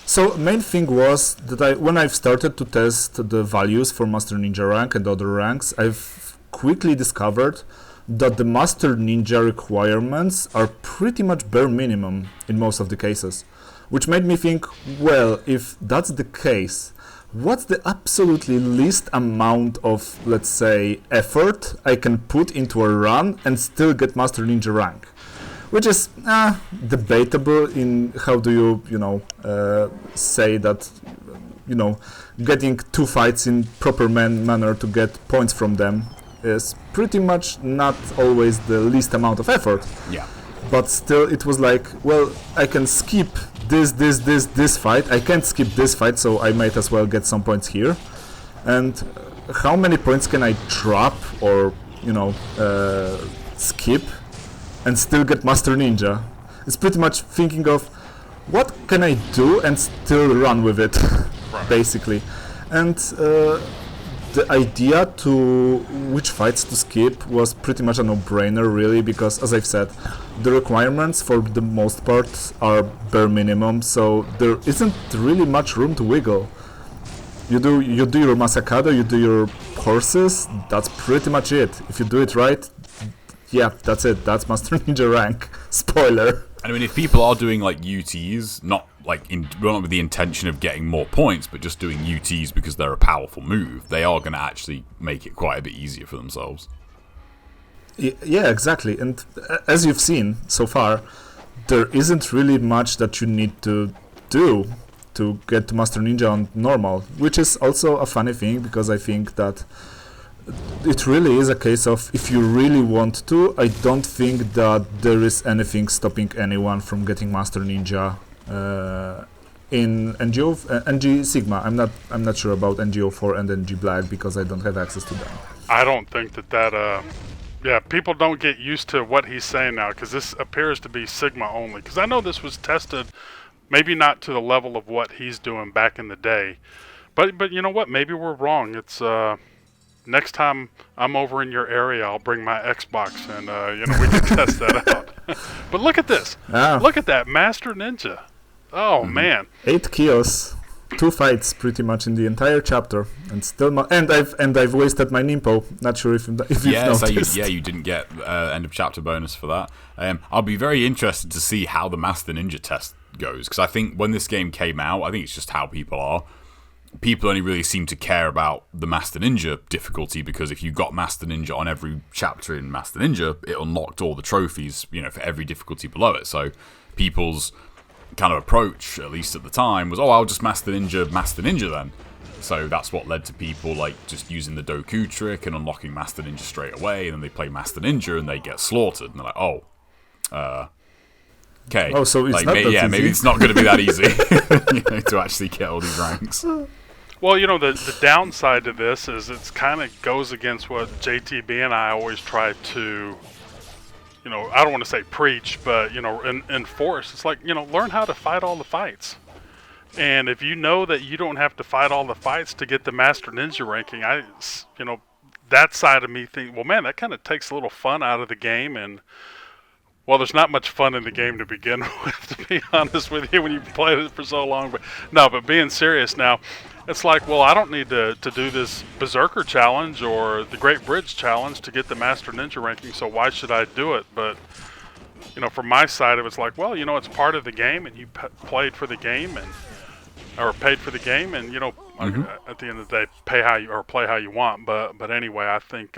So main thing was that when I've started to test the values for Master Ninja rank and other ranks, I've quickly discovered that the Master Ninja requirements are pretty much bare minimum in most of the cases. Which made me think, well, if that's the case, what's the absolutely least amount of, let's say, effort I can put into a run and still get Master Ninja rank? Which is debatable in how do you, say that, getting 2 fights in proper manner to get points from them is pretty much not always the least amount of effort. yeah, But still, it was like, well, I can skip this fight. I can't skip this fight, so I might as well get some points here. And how many points can I drop or, skip and still get Master Ninja? It's pretty much thinking of what can I do and still run with it, basically. And the idea to which fights to skip was pretty much a no-brainer, really, because, as I've said, the requirements for the most part are bare minimum, so there isn't really much room to wiggle. You do your Masakado, you do your horses, that's pretty much it. If you do it right, yeah, that's it. That's Master Ninja rank. Spoiler. and I mean, if people are doing UTs, not with the intention of getting more points, but just doing UTs because they're a powerful move, they are going to actually make it quite a bit easier for themselves. Yeah, exactly. And as you've seen so far, there isn't really much that you need to do to get to Master Ninja on normal, which is also a funny thing because I think that it really is a case of if you really want to, I don't think that there is anything stopping anyone from getting Master Ninja in NG Sigma. I'm not sure about NGO4 and NG Black because I don't have access to them. I don't think that people don't get used to what he's saying now because this appears to be Sigma only. Because I know this was tested, maybe not to the level of what he's doing back in the day, but you know what? Maybe we're wrong. It's next time I'm over in your area, I'll bring my Xbox and we can test that out. But look at this! Look at that Master Ninja! Oh man, 8 kills. 2 fights pretty much in the entire chapter, and still I've wasted my Nimpo. Not sure if you've noticed. You didn't get end of chapter bonus for that. I'll be very interested to see how the Master Ninja test goes, because I think when this game came out, I think it's just how people are. People only really seem to care about the Master Ninja difficulty, because if you got Master Ninja on every chapter in Master Ninja, it unlocked all the trophies, for every difficulty below it. So people's kind of approach, at least at the time, was, I'll just Master Ninja then. So that's what led to people like just using the Doku trick and unlocking Master Ninja straight away, and then they play Master Ninja and they get slaughtered, and they're like, okay. Oh, so it's not that easy. Maybe it's not going to be that easy to actually get all these ranks. Well, the downside to this is it's kind of goes against what JTB and I always try to, I don't want to say preach, but, enforce. It's like, learn how to fight all the fights. And if you know that you don't have to fight all the fights to get the Master Ninja ranking, that side of me think, well, man, that kind of takes a little fun out of the game. And, well, there's not much fun in the game to begin with, to be honest with you, when you've played it for so long. But being serious now, it's like, well, I don't need to do this Berserker challenge or the Great Bridge challenge to get the Master Ninja ranking, so why should I do it? But, from my side, it was like, well, it's part of the game, and you played for the game, or paid for the game, and, at the end of the day, play how you want. But anyway, I think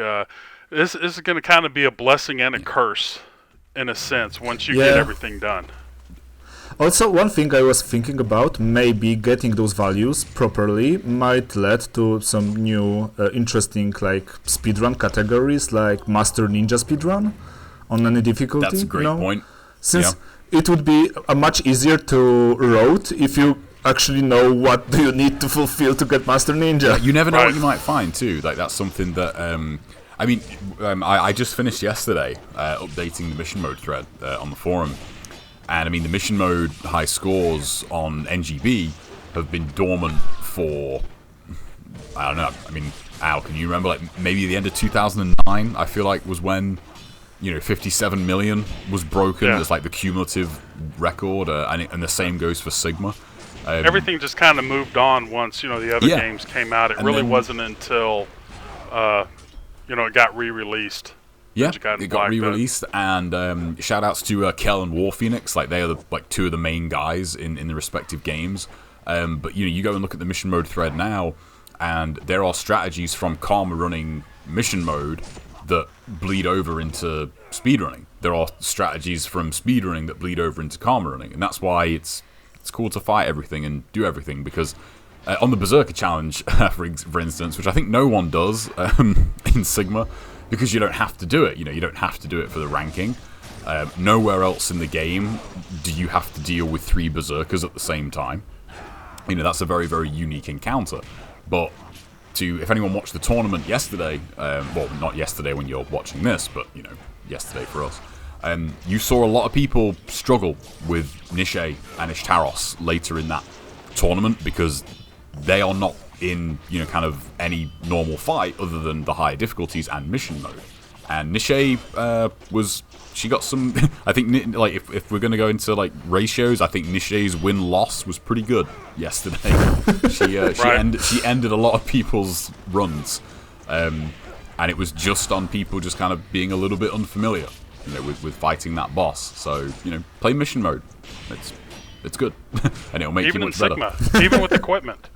this is going to kind of be a blessing and a curse, in a sense, once you get everything done. Also, one thing I was thinking about, maybe getting those values properly might lead to some new interesting speedrun categories, like Master Ninja Speedrun on any difficulty. That's a great point. Since it would be much easier to route if you actually know what do you need to fulfill to get Master Ninja. You never know what you might find too. Like, that's something that I just finished yesterday updating the mission mode thread on the forum. And the mission mode high scores on NGB have been dormant for, I don't know, Al, can you remember, maybe the end of 2009, I feel like, was when, 57 million was broken as the cumulative record, and the same goes for Sigma. Everything just kind of moved on once, the other games came out. It really wasn't until, it got re-released. Yeah, it got re-released, and shout-outs to Kel and War Phoenix. They are two of the main guys in the respective games. But you go and look at the mission mode thread now, and there are strategies from Karma running mission mode that bleed over into speedrunning. There are strategies from speedrunning that bleed over into Karma running, and that's why it's cool to fight everything and do everything, because on the Berserker challenge, for instance, which I think no one does in Sigma, because you don't have to do it. You don't have to do it for the ranking. Nowhere else in the game do you have to deal with 3 Berserkers at the same time. That's a very, very unique encounter. But if anyone watched the tournament yesterday, well, not yesterday when you're watching this, but, yesterday for us, you saw a lot of people struggle with Nishe and Ishtaros later in that tournament, because they are not in kind of any normal fight other than the higher difficulties and mission mode. And Nishe she got some I think if we're gonna go into ratios, I think Nishe's win-loss was pretty good yesterday. She ended a lot of people's runs, and it was just on people just kind of being a little bit unfamiliar with fighting that boss. So play mission mode, it's good. And it'll make even you much in better. Sigma, even with equipment.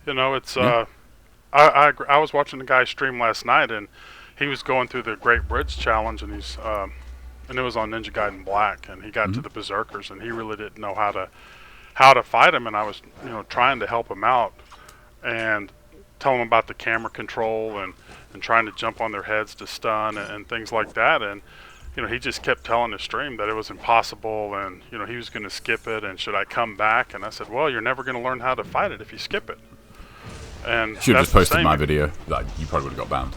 It's I was watching the guy stream last night, and he was going through the Great Bridge challenge, and he's and it was on Ninja Gaiden Black, and he got to the Berserkers, and he really didn't know how to fight him, and I was trying to help him out and tell him about the camera control and trying to jump on their heads to stun and things like that, and he just kept telling the stream that it was impossible, and he was going to skip it, and should I come back? And I said, well, you're never going to learn how to fight it if you skip it. And should have just posted my video. You probably would have got banned.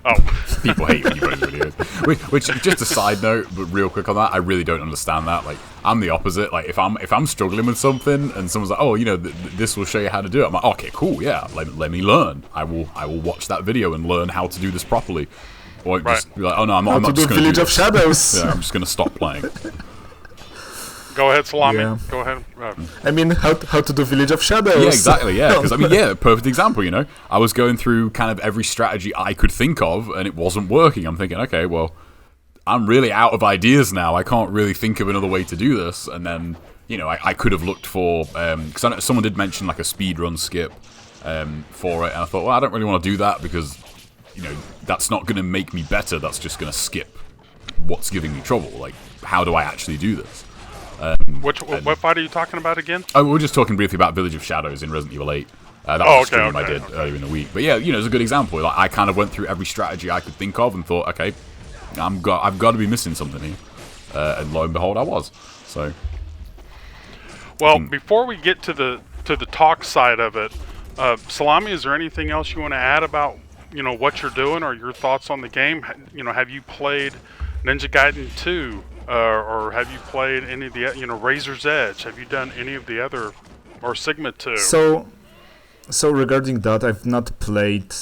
Oh. People hate when you post videos. Which, just a side note, but real quick on that, I really don't understand that. I'm the opposite. If I'm struggling with something and someone's like, oh, this will show you how to do it, I'm like, okay, cool, yeah, let me learn. I will watch that video and learn how to do this properly. Or just be like, oh no, I'm not just going to do Village of Shadows. Yeah, I'm just going to stop playing. Go ahead, Salami. Yeah. Go ahead. I mean, how to do Village of Shadows. Yeah, exactly, yeah. Because, I mean, yeah, perfect example, you know. I was going through kind of every strategy I could think of, and it wasn't working. I'm thinking, okay, well, I'm really out of ideas now. I can't really think of another way to do this. And then, you know, I could have looked for... Because someone did mention, like, a speedrun skip for it. And I thought, well, I don't really want to do that because, you know, that's not going to make me better. That's just going to skip what's giving me trouble. Like, how do I actually do this? What fight are you talking about again? Oh, we were just talking briefly about Village of Shadows in Resident Evil 8. That was a stream I did earlier in the week. But yeah, you know, it's a good example. Like, I kind of went through every strategy I could think of and thought, okay, I've got to be missing something here. And lo and behold, I was. So, well, before we get to the talk side of it, Salami, is there anything else you want to add about, you know, what you're doing or your thoughts on the game? You know, have you played Ninja Gaiden 2? Or have you played any of the, you know, Razor's Edge? Have you done any of the other, or Sigma 2? So regarding that, I've not played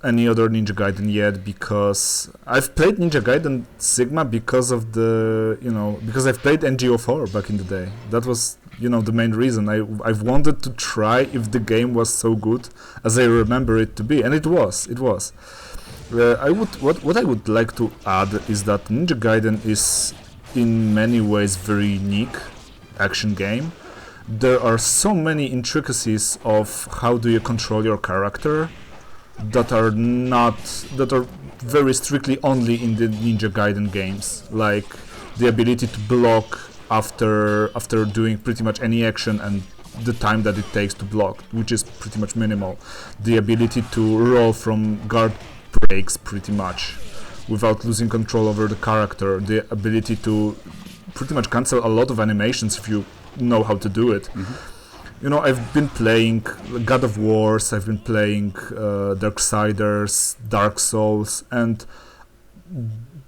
any other Ninja Gaiden yet because I've played Ninja Gaiden Sigma because of because I've played NGO4 back in the day. That was, you know, the main reason. I've wanted to try if the game was so good as I remember it to be, and it was. What I would like to add is that Ninja Gaiden is in many ways very unique action game. There are so many intricacies of how do you control your character that are very strictly only in the Ninja Gaiden games, like the ability to block after doing pretty much any action and the time that it takes to block, which is pretty much minimal. The ability to roll from guard breaks pretty much without losing control over the character, the ability to pretty much cancel a lot of animations if you know how to do it. You know, I've been playing God of Wars, I've been playing Darksiders, Dark Souls, and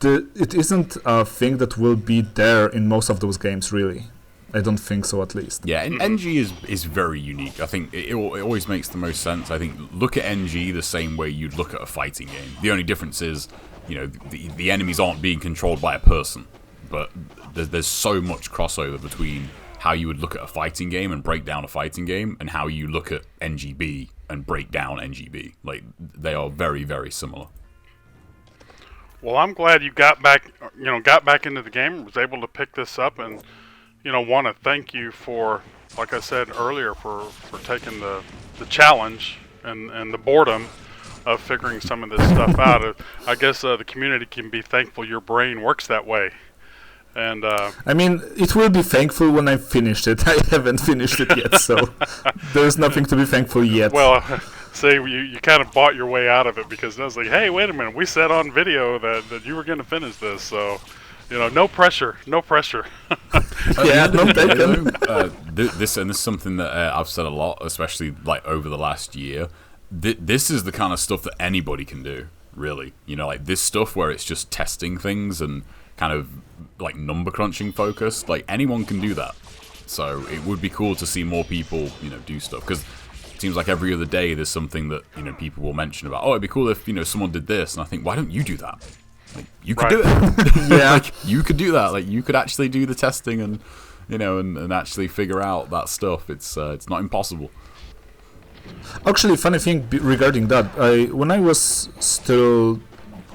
it isn't a thing that will be there in most of those games, really. I don't think so, at least. Yeah, and NG is very unique. I think it always makes the most sense. I think look at NG the same way you'd look at a fighting game. The only difference is, you know, the enemies aren't being controlled by a person, but there's so much crossover between how you would look at a fighting game and break down a fighting game and how you look at NGB and break down NGB. Like, they are very, very similar. Well, I'm glad you got back into the game and was able to pick this up, and, you know, want to thank you for, like I said earlier, for taking the challenge and the boredom of figuring some of this stuff out. I guess the community can be thankful your brain works that way. And I mean, it will be thankful when I finished it. I haven't finished it yet, so there's nothing to be thankful yet. Well, say you kind of bought your way out of it, because I was like, hey, wait a minute, we said on video that you were going to finish this, so, you know, no pressure. Yeah, no taken. This is something that I've said a lot, especially like over the last year. This is the kind of stuff that anybody can do, really. You know, like this stuff where it's just testing things and kind of like number crunching focused. Like, anyone can do that. So it would be cool to see more people, you know, do stuff, because it seems like every other day there's something that, you know, people will mention about, oh, it'd be cool if, you know, someone did this, and I think, why don't you do that? Like, you could do it. Yeah. Like, you could do that. Like, you could actually do the testing and, you know, and actually figure out that stuff. It's not impossible. Actually, funny thing regarding that, when I was still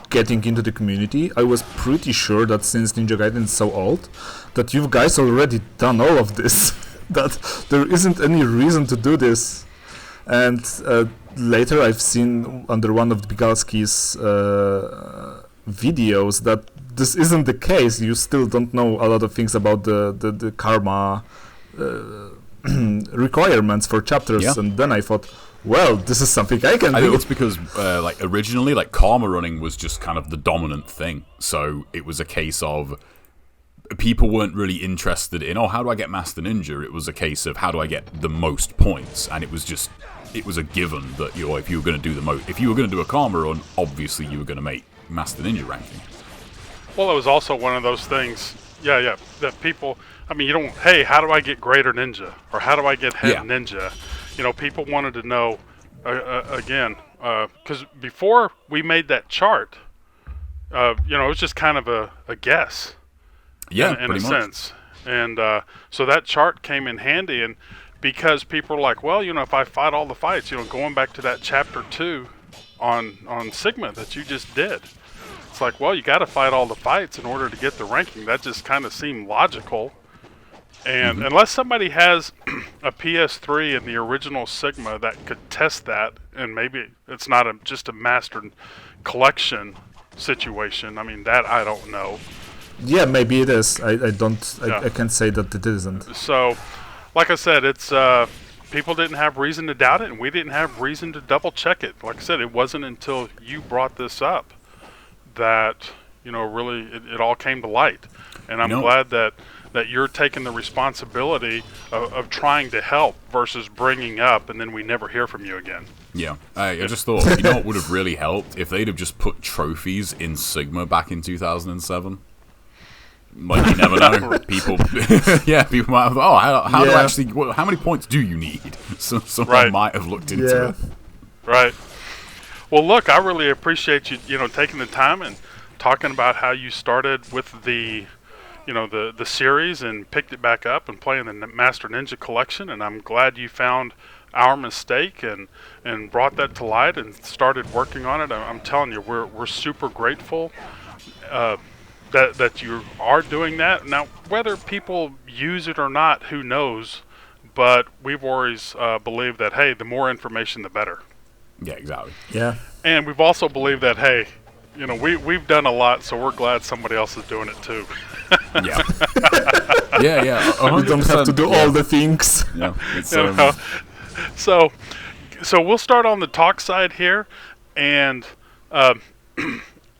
getting into the community, I was pretty sure that since Ninja Gaiden is so old, that you guys already done all of this, that there isn't any reason to do this. And later I've seen under one of the Bigalski's videos that this isn't the case. You still don't know a lot of things about the karma requirements for chapters, yeah. And then I thought, well, this is something I can do. I think it's because, like, originally, like, karma running was just kind of the dominant thing. So it was a case of people weren't really interested in, oh, how do I get Master Ninja? It was a case of, how do I get the most points? And it was a given that, you know, if you were going to do a karma run, obviously you were going to make Master Ninja ranking. Well, it was also one of those things, that people, I mean, you don't, hey, how do I get Greater Ninja? Or how do I get Head Ninja? You know, people wanted to know, again, because before we made that chart, you know, it was just kind of a guess. Yeah, in a pretty much. sense. And so that chart came in handy, and because people are like, well, if I fight all the fights, going back to that chapter 2 on Sigma that you just did, it's like, well, you got to fight all the fights in order to get the ranking. That just kind of seemed logical. And unless somebody has a PS3 in the original Sigma that could test that, and maybe it's not just a mastered collection situation. I mean, that I don't know. Yeah, maybe it is. I don't. Yeah. I can't say that it isn't. So, like I said, it's people didn't have reason to doubt it, and we didn't have reason to double check it. Like I said, it wasn't until you brought this up that really it all came to light, and I'm glad that you're taking the responsibility of trying to help versus bringing up, and then we never hear from you again. Yeah, I just thought, what would have really helped if they'd have just put trophies in Sigma back in 2007. Like, you never know. People, people might have. How do I actually? How many points do you need? So someone might have looked into it. Right. Well, look, I really appreciate you, taking the time and talking about how you started with the series and picked it back up and playing the Master Ninja Collection, and I'm glad you found our mistake and brought that to light and started working on it. I'm telling you, we're super grateful that you are doing that. Now, whether people use it or not, who knows? But we've always believed that, hey, the more information, the better. Yeah, exactly. Yeah. And we've also believed that, hey, we've done a lot, so we're glad somebody else is doing it too. Yeah. Yeah. 100%. We don't have to do all the things. Yeah. It's, So we'll start on the talk side here, and like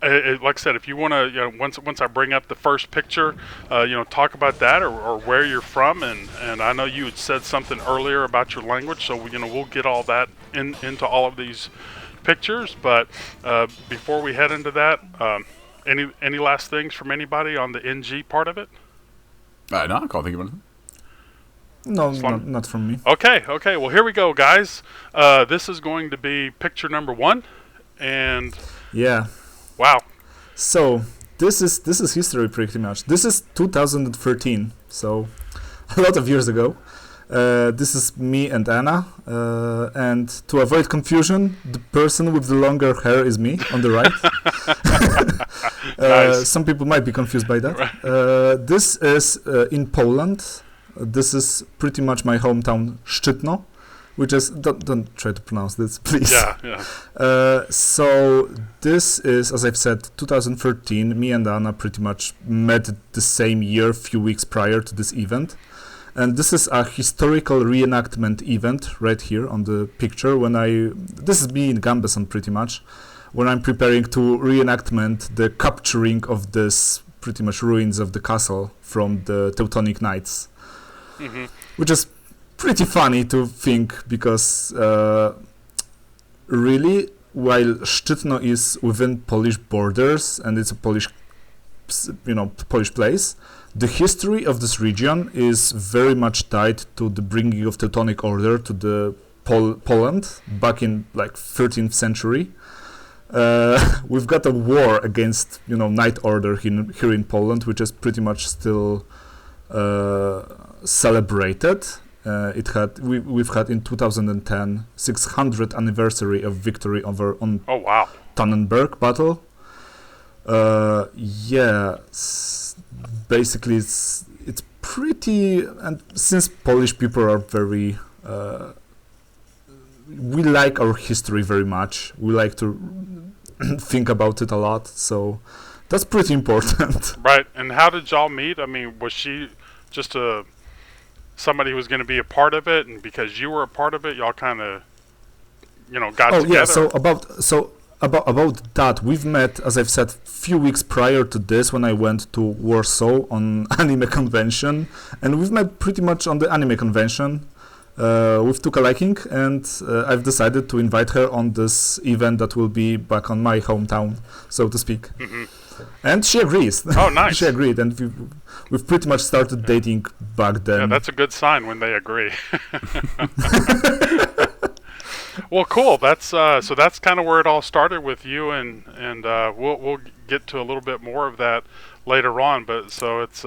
I said, if you want to, once I bring up the first picture, talk about that or where you're from, and I know you had said something earlier about your language, so we'll get all that into all of these pictures. But before we head into that, any last things from anybody on the NG part of it? no, I can't think of anything. No, not from me. Okay. Well, here we go, guys. This is going to be picture number 1, and Yeah. wow. So this is history pretty much. This is 2013, so a lot of years ago. This is me and Anna, and to avoid confusion, the person with the longer hair is me on the right. Nice. Some people might be confused by that. This is in Poland. This is pretty much my hometown, Szczytno, which is don't try to pronounce this, please. Yeah. So this is, as I've said, 2013. Me and Anna pretty much met the same year, few weeks prior to this event. And this is a historical reenactment event right here on the picture. This is me in Gambeson pretty much, when I'm preparing to reenactment the capturing of this pretty much ruins of the castle from the Teutonic Knights, which is pretty funny to think because really, while Szczytno is within Polish borders and it's a Polish place, the history of this region is very much tied to the bringing of Teutonic Order to the Poland back in like 13th century. We've got a war against Knight Order here in Poland, which is pretty much still celebrated. We've had in 2010 600th anniversary of victory on Tannenberg battle. Basically it's pretty, and since Polish people are very we like our history very much, we like to think about it a lot, so that's pretty important. Right. And how did y'all meet? I mean, was she just somebody who was going to be a part of it, and because you were a part of it, y'all kind of got together? Yeah, about that, we've met, as I've said, few weeks prior to this when I went to Warsaw on anime convention, and we've met pretty much on the anime convention with took a liking, and I've decided to invite her on this event that will be back on my hometown, so to speak. And she agrees. Oh, nice. She agreed, and we've pretty much started dating back then. Yeah, that's a good sign when they agree. Well, cool. That's so that's kind of where it all started with you, and we'll get to a little bit more of that later on. But so it's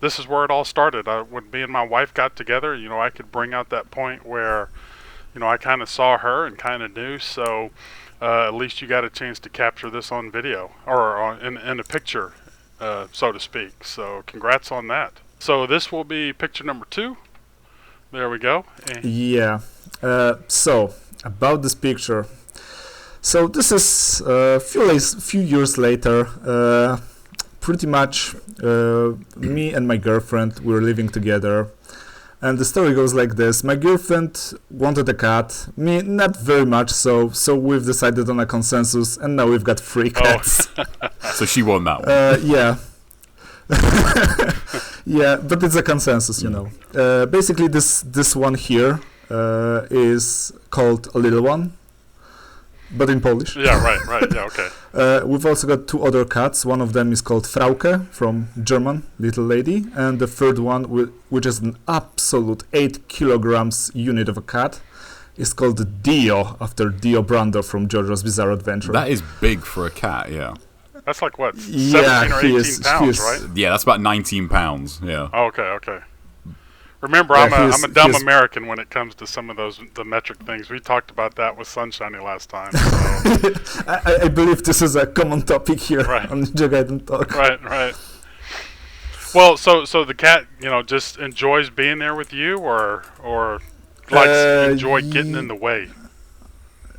this is where it all started. When me and my wife got together, I could bring out that point where, I kind of saw her and kind of knew. So at least you got a chance to capture this on video or in a picture, so to speak. So congrats on that. So this will be picture number 2. There we go. Yeah. So about this picture. So this is a few years later. Pretty much, me and my girlfriend were living together, and the story goes like this: my girlfriend wanted a cat, me not very much. So we've decided on a consensus, and now we've got 3 cats. Oh. So she won that one. Yeah. Yeah, but it's a consensus, basically, this one here is called a little one, but in Polish. Yeah, right. Yeah, okay. We've also got 2 other cats. One of them is called Frauke, from German, little lady, and the third one, which is an absolute 8 kilograms unit of a cat, is called Dio, after Dio Brando from JoJo's Bizarre Adventure. That is big for a cat, yeah. That's like what, 17 or 18 pounds, right? Yeah, that's about 19 pounds. Yeah. Oh, okay. Remember, I'm a dumb American when it comes to some of the metric things. We talked about that with Sunshiny last time. So. I believe this is a common topic here on Ninja Gaiden Talk. Right. Well, so the cat, just enjoys being there with you, or enjoy getting in the way.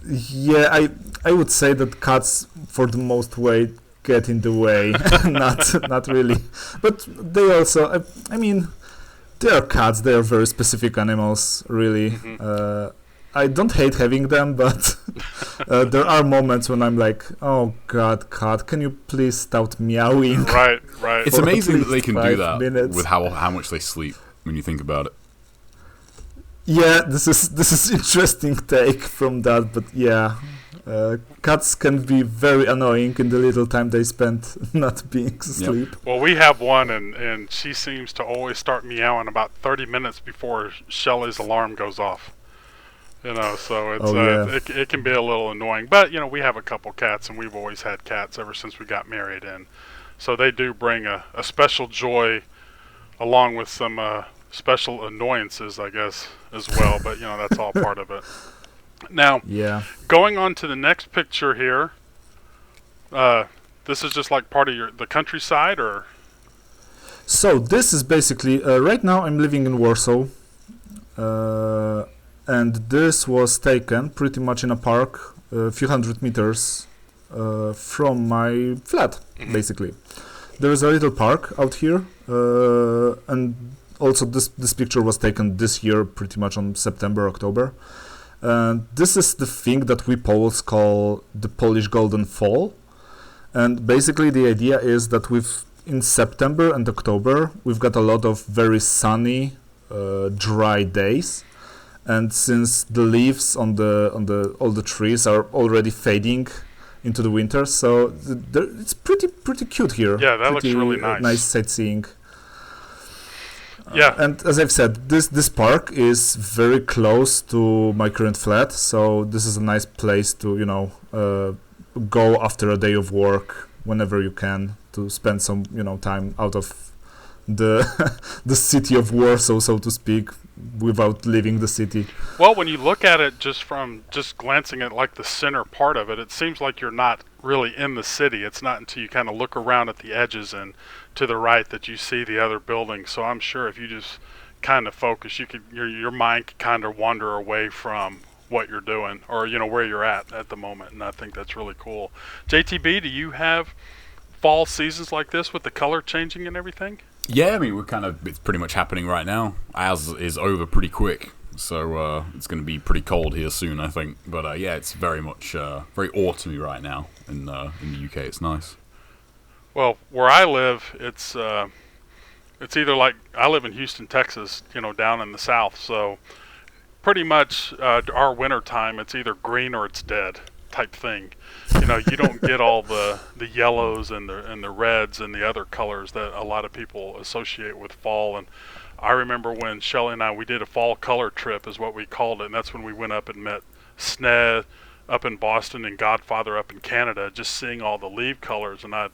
Yeah, I would say that cats, for the most way, get in the way. not really, but they also. I mean, they are cats. They are very specific animals, really. Mm-hmm. I don't hate having them, but there are moments when I'm like, "Oh God, cat, can you please stop meowing?" Right. It's amazing that they can do that minutes. with how much they sleep when you think about it. Yeah, this is interesting take from that, but yeah, cats can be very annoying in the little time they spend not being asleep. Yep. Well, we have one, and she seems to always start meowing about 30 minutes before Shelly's alarm goes off. So it's it can be a little annoying, but we have a couple cats, and we've always had cats ever since we got married, and so they do bring a special joy, along with some special annoyances, I guess, as well. But that's all part of it. Now, going on to the next picture here. This is just like part of the countryside, or? So this is basically right now I'm living in Warsaw, and this was taken pretty much in a park, a few hundred meters from my flat. Mm-hmm. Basically, there is a little park out here, and also this picture was taken this year, pretty much on September, October. And this is the thing that we Poles call the Polish Golden Fall. And basically the idea is that in September and October, we've got a lot of very sunny, dry days. And since the leaves on all the trees are already fading into the winter, so it's pretty cute here. Yeah, that looks really nice. Nice sightseeing. Yeah. And as I've said, this park is very close to my current flat, so this is a nice place to go after a day of work whenever you can, to spend some time out of the the city of Warsaw, so to speak, without leaving the city. Well, when you look at it just glancing at like the center part of it, it seems like you're not really in the city. It's not until you kind of look around at the edges and to the right that you see the other buildings. So I'm sure if you just kind of focus, your mind could kind of wander away from what you're doing, or where you're at the moment. And I think that's really cool. JTB, do you have fall seasons like this with the color changing and everything? Yeah, I mean, it's pretty much happening right now. Ours is over pretty quick, so it's going to be pretty cold here soon, I think. But yeah, it's very much very autumny right now in the UK. It's nice. Well, where I live, it's either like, I live in Houston, Texas, down in the south. So pretty much our winter time, it's either green or it's dead type thing. You don't get all the yellows and the reds and the other colors that a lot of people associate with fall. And I remember when Shelly and we did a fall color trip, is what we called it, and that's when we went up and met Sned up in Boston and Godfather up in Canada, just seeing all the leaf colors. And I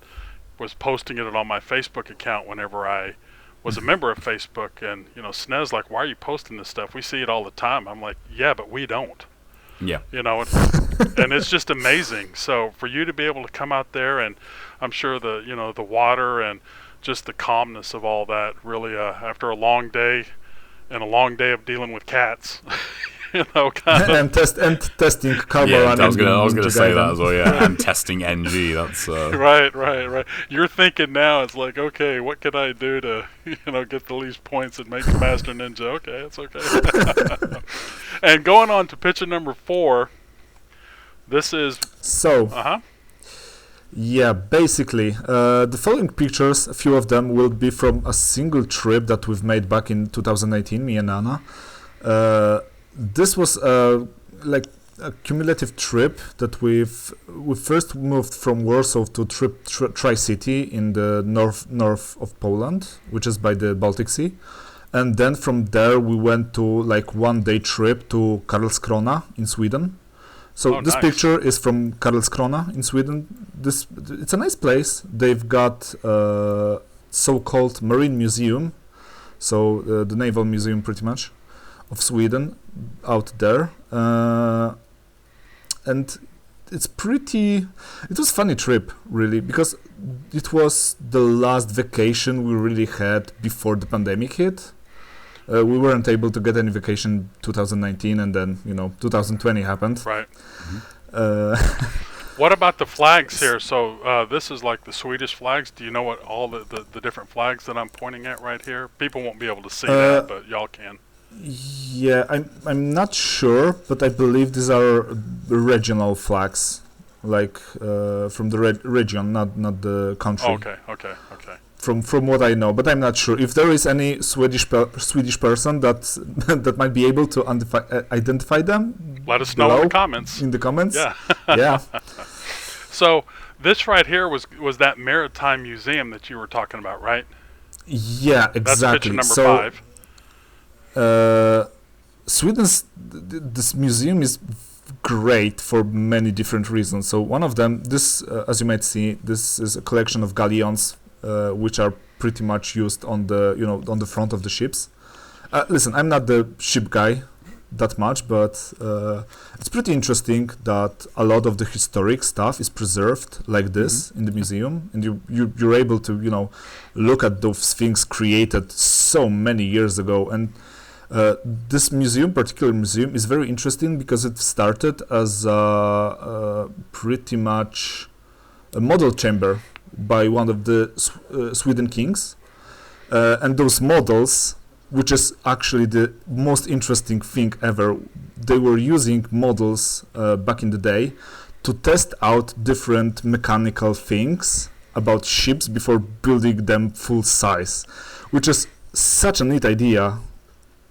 was posting it on my Facebook account whenever I was a member of Facebook, and SNES like, why are you posting this stuff? We see it all the time. I'm like, yeah, but we don't. Yeah. And it's just amazing. So for you to be able to come out there, and I'm sure the water and just the calmness of all that, really, after a long day and a long day of dealing with cats, kind of. and testing Carborun. Yeah, I was gonna say that as well. Yeah, and testing NG. That's right. You're thinking now, it's like, okay, what can I do to get the least points and make Master Ninja? Okay, it's okay. And going on to picture number 4, this is Yeah, basically, the following pictures, a few of them will be from a single trip that we've made back in 2018, me and Anna. This was like a cumulative trip that we first moved from Warsaw to Tri-City in the north of Poland, which is by the Baltic Sea. And then from there we went to like 1-day trip to Karlskrona in Sweden. So this nice. picture is from Karlskrona in Sweden. It's a nice place. They've got so-called Marine Museum, so the Naval Museum pretty much of Sweden out there, and it was a funny trip really, because it was the last vacation we really had before the pandemic hit. We weren't able to get any vacation 2019, and then 2020 happened. Right. What about the flags here? So this is like the Swedish flags. Do you know what all the different flags that I'm pointing at right here? People won't be able to see that, but y'all can. Yeah, I'm not sure, but I believe these are regional flags, like from the region, not the country. Okay. From what I know, but I'm not sure. If there is any Swedish person that might be able to identify them, let us know in the comments. Yeah. Yeah. So this right here was that maritime museum that you were talking about, right? Yeah, exactly. That's picture number 5. Sweden's this museum is great for many different reasons. So one of them, this as you might see, this is a collection of galleons, which are pretty much used on the front of the ships. Listen, I'm not the ship guy that much, but it's pretty interesting that a lot of the historic stuff is preserved like this in the museum, and you're able to look at those things created so many years ago. And this particular museum, is very interesting because it started as pretty much a model chamber by one of the Sweden kings, and those models, which is actually the most interesting thing ever, they were using models back in the day to test out different mechanical things about ships before building them full size, which is such a neat idea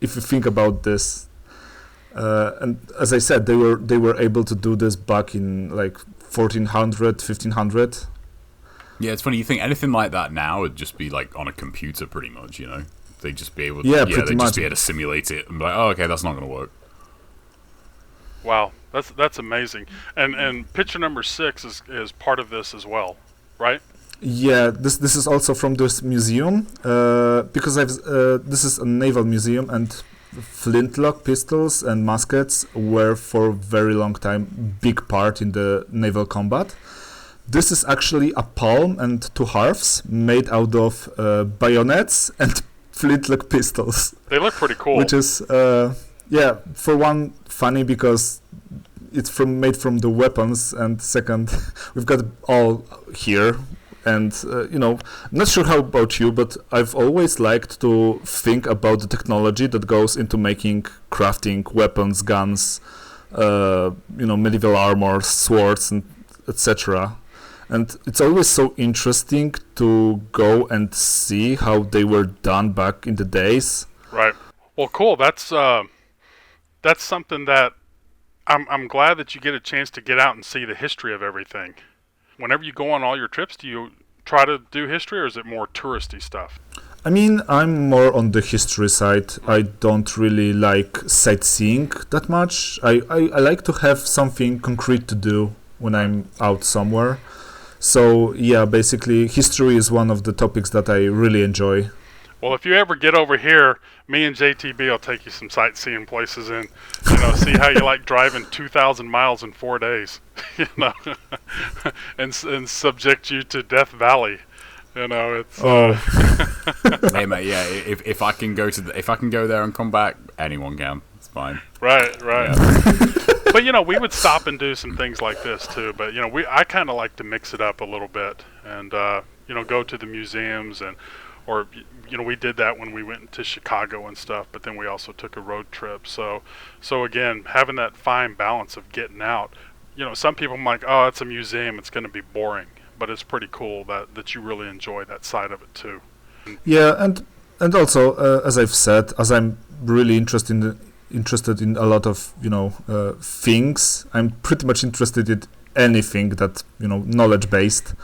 if you think about this. And as I said, they were able to do this back in like 1400, 1500. Yeah, it's funny. You think anything like that now would just be like on a computer, pretty much. They'd just be able to, just be able to simulate it and be like, oh, okay, that's not going to work. Wow, that's amazing. And picture number 6 is part of this as well, right? Yeah, this is also from this museum, because this is a naval museum, and flintlock pistols and muskets were for a very long time big part in the naval combat. This is actually a palm and 2 halves made out of bayonets and flintlock pistols. They look pretty cool. Which is, for one, funny because it's made from the weapons, and second, we've got all here. And, not sure how about you, but I've always liked to think about the technology that goes into crafting weapons, guns, medieval armor, swords, and etc. And it's always so interesting to go and see how they were done back in the days. Right. Well, cool. That's something that I'm glad that you get a chance to get out and see the history of everything. Whenever you go on all your trips, do you try to do history, or is it more touristy stuff? I mean, I'm more on the history side. I don't really like sightseeing that much. I like to have something concrete to do when I'm out somewhere. So, yeah, basically, history is one of the topics that I really enjoy. Well, if you ever get over here, me and JTB will take you some sightseeing places and, see how you like driving 2,000 miles in 4 days, and subject you to Death Valley. It's. Hey mate, yeah. If I can go if I can go there and come back, anyone can. It's fine. Right. Yeah. But we would stop and do some things like this too. But I kind of like to mix it up a little bit and go to the museums or we did that when we went to Chicago and stuff. But then we also took a road trip. So again, having that fine balance of getting out. Some people are like, oh, it's a museum, it's going to be boring. But it's pretty cool that you really enjoy that side of it too. Yeah, and also as I've said, as I'm really interested in a lot of things, I'm pretty much interested in anything that knowledge based.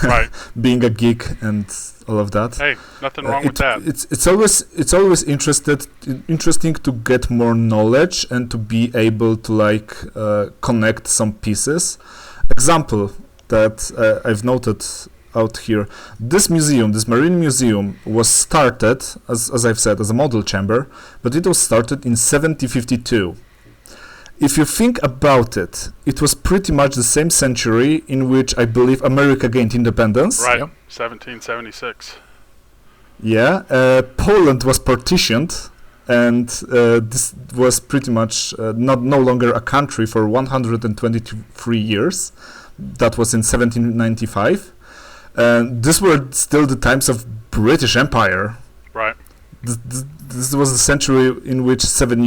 Right. Being a geek and all of that. Hey, nothing wrong with that. It's always interesting to get more knowledge and to be able to connect some pieces. Example that I've noted out here. This Marine Museum, was started, as I've said, as a model chamber, but it was started in 1752. If you think about it, it was pretty much the same century in which I believe America gained independence. Right, 1776. Yeah, Poland was partitioned, and this was pretty much no longer a country for 123 years. That was in 1795. And these were still the times of British Empire. Right. This was the century in which 7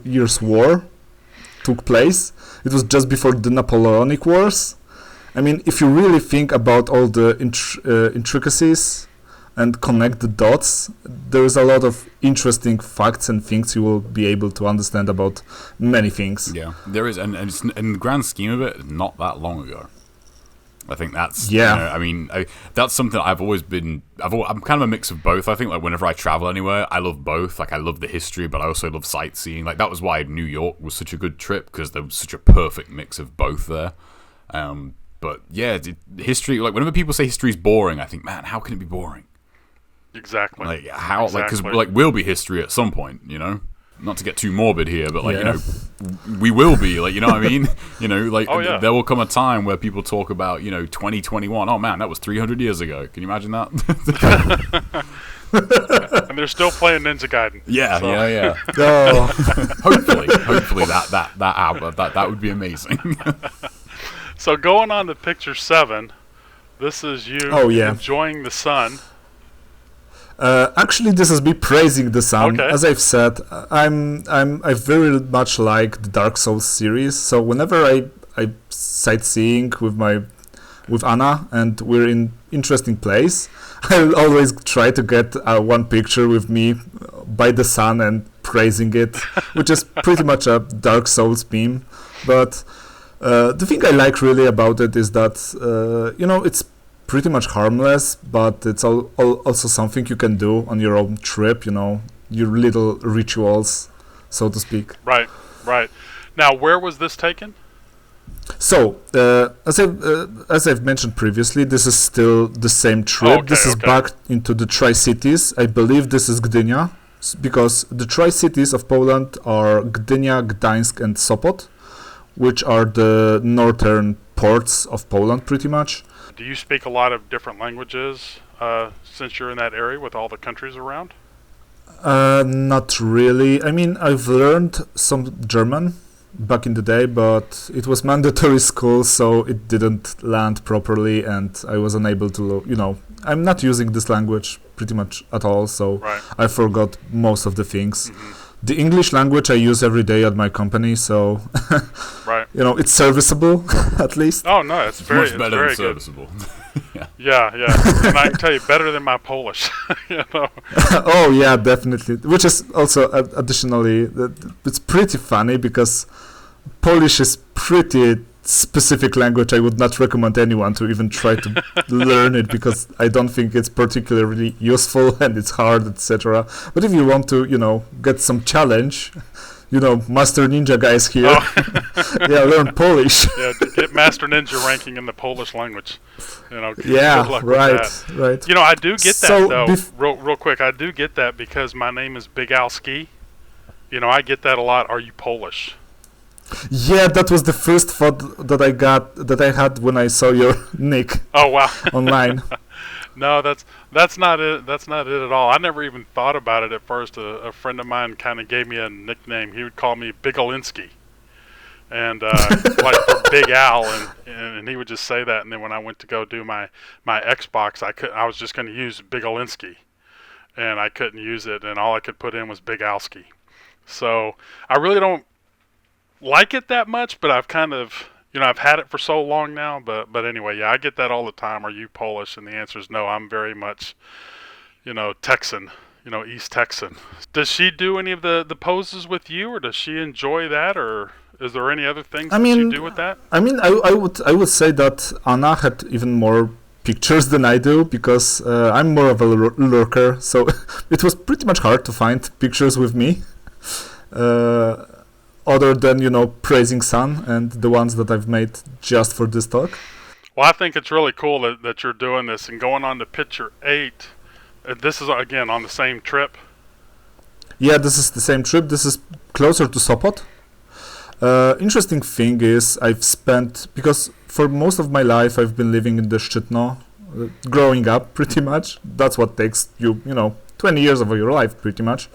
Years' War took place. It was just before the Napoleonic Wars. I mean, if you really think about all the intricacies and connect the dots, there is a lot of interesting facts and things you will be able to understand about many things. Yeah, there is, and it's, in the grand scheme of it, not that long ago. I think that's, that's something I've always been, I'm kind of a mix of both. I think whenever I travel anywhere, I love both. I love the history, but I also love sightseeing. That was why New York was such a good trip, because there was such a perfect mix of both there. But yeah, history, whenever people say history is boring, I think, man, how can it be boring? Exactly. Because we'll be history at some point, Not to get too morbid here, but we will be, you know what I mean? There will come a time where people talk about, 2021. Oh man, that was 300 years ago. Can you imagine that? And they're still playing Ninja Gaiden. Yeah, so. yeah. Oh. hopefully that would be amazing. So going on to picture 7, this is you enjoying the sun. Actually, this is me praising the sun. Okay. As I've said, I very much like the Dark Souls series. So whenever I sightseeing with Anna and we're in interesting place, I'll always try to get one picture with me by the sun and praising it, which is pretty much a Dark Souls meme. But the thing I like really about it is that it's pretty much harmless, but it's also something you can do on your own trip, your little rituals, so to speak. Right. Now, where was this taken? So, as I've mentioned previously, this is still the same trip. This is back into the Tri-Cities. I believe this is Gdynia, because the Tri-Cities of Poland are Gdynia, Gdańsk, and Sopot, which are the northern ports of Poland, pretty much. Do you speak a lot of different languages since you're in that area with all the countries around? Not really. I mean, I've learned some German back in the day, but it was mandatory school, so it didn't land properly, and I was unable to, I'm not using this language pretty much at all, so I forgot most of the things. Mm-hmm. The English language I use every day at my company, so it's serviceable at least. Oh no, it's very much better than serviceable. Yeah. And I can tell you, better than my Polish. Oh yeah, definitely. Which is also additionally, it's pretty funny because Polish is pretty specific language. I would not recommend anyone to even try to learn it, because I don't think it's particularly useful and it's hard, etc. But if you want to, get some challenge, Master Ninja guys here. Oh. Yeah, learn Polish. Yeah, to get Master Ninja ranking in the Polish language. Yeah, good luck right, with that. right. I do get So, that, though, real quick. I do get that because my name is Bigalski. I get that a lot. Are you Polish? Yeah, that was the first thought that I had when I saw your nick. Oh, wow. Online. No, that's not it. That's not it at all. I never even thought about it at first. A friend of mine kind of gave me a nickname. He would call me Bigalinski, and like for Big Al, and he would just say that. And then when I went to go do my Xbox, I was just going to use Bigalinski, and I couldn't use it, and all I could put in was Bigalski. So I really don't like it that much, but I've kind of I've had it for so long now, but anyway, yeah, I get that all the time. Are you Polish? And the answer is no. I'm very much, Texan, East Texan. Does she do any of the poses with you, or does she enjoy that, or is there any other things that you do with that? I mean, I would say that Anna had even more pictures than I do because I'm more of a lurker, so it was pretty much hard to find pictures with me. Other than, praising Sun and the ones that I've made just for this talk. Well, I think it's really cool that you're doing this and going on to picture 8. This is, again, on the same trip. Yeah, this is the same trip. This is closer to Sopot. Interesting thing is because for most of my life I've been living in the Szczytno, growing up pretty much. That's what takes you, 20 years of your life pretty much.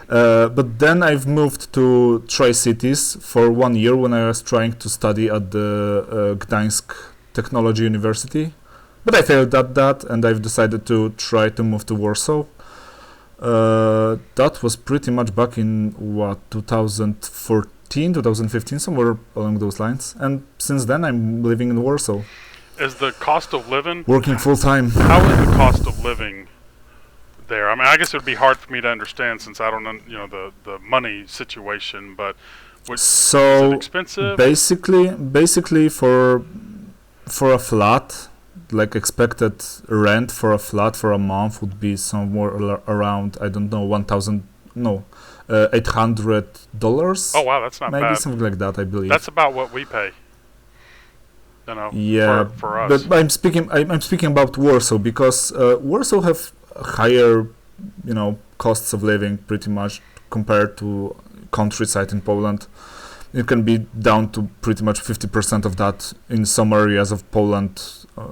But then I've moved to Tri-Cities for 1 year when I was trying to study at the Gdańsk Technology University. But I failed at that, and I've decided to try to move to Warsaw. That was pretty much back in, 2014, 2015, somewhere along those lines. And since then, I'm living in Warsaw. Is the cost of living... Working full-time. How is the cost of living there? I mean, I guess it would be hard for me to understand since I don't know, the money situation, but is it expensive? Basically for a flat, like expected rent for a flat for a month would be somewhere around, I don't know, $800. Oh wow, that's not bad. Maybe something like that, I believe. That's about what we pay. Yeah, for us. But I'm speaking about Warsaw because Warsaw have higher, costs of living pretty much compared to countryside in Poland. It can be down to pretty much 50% of that in some areas of Poland,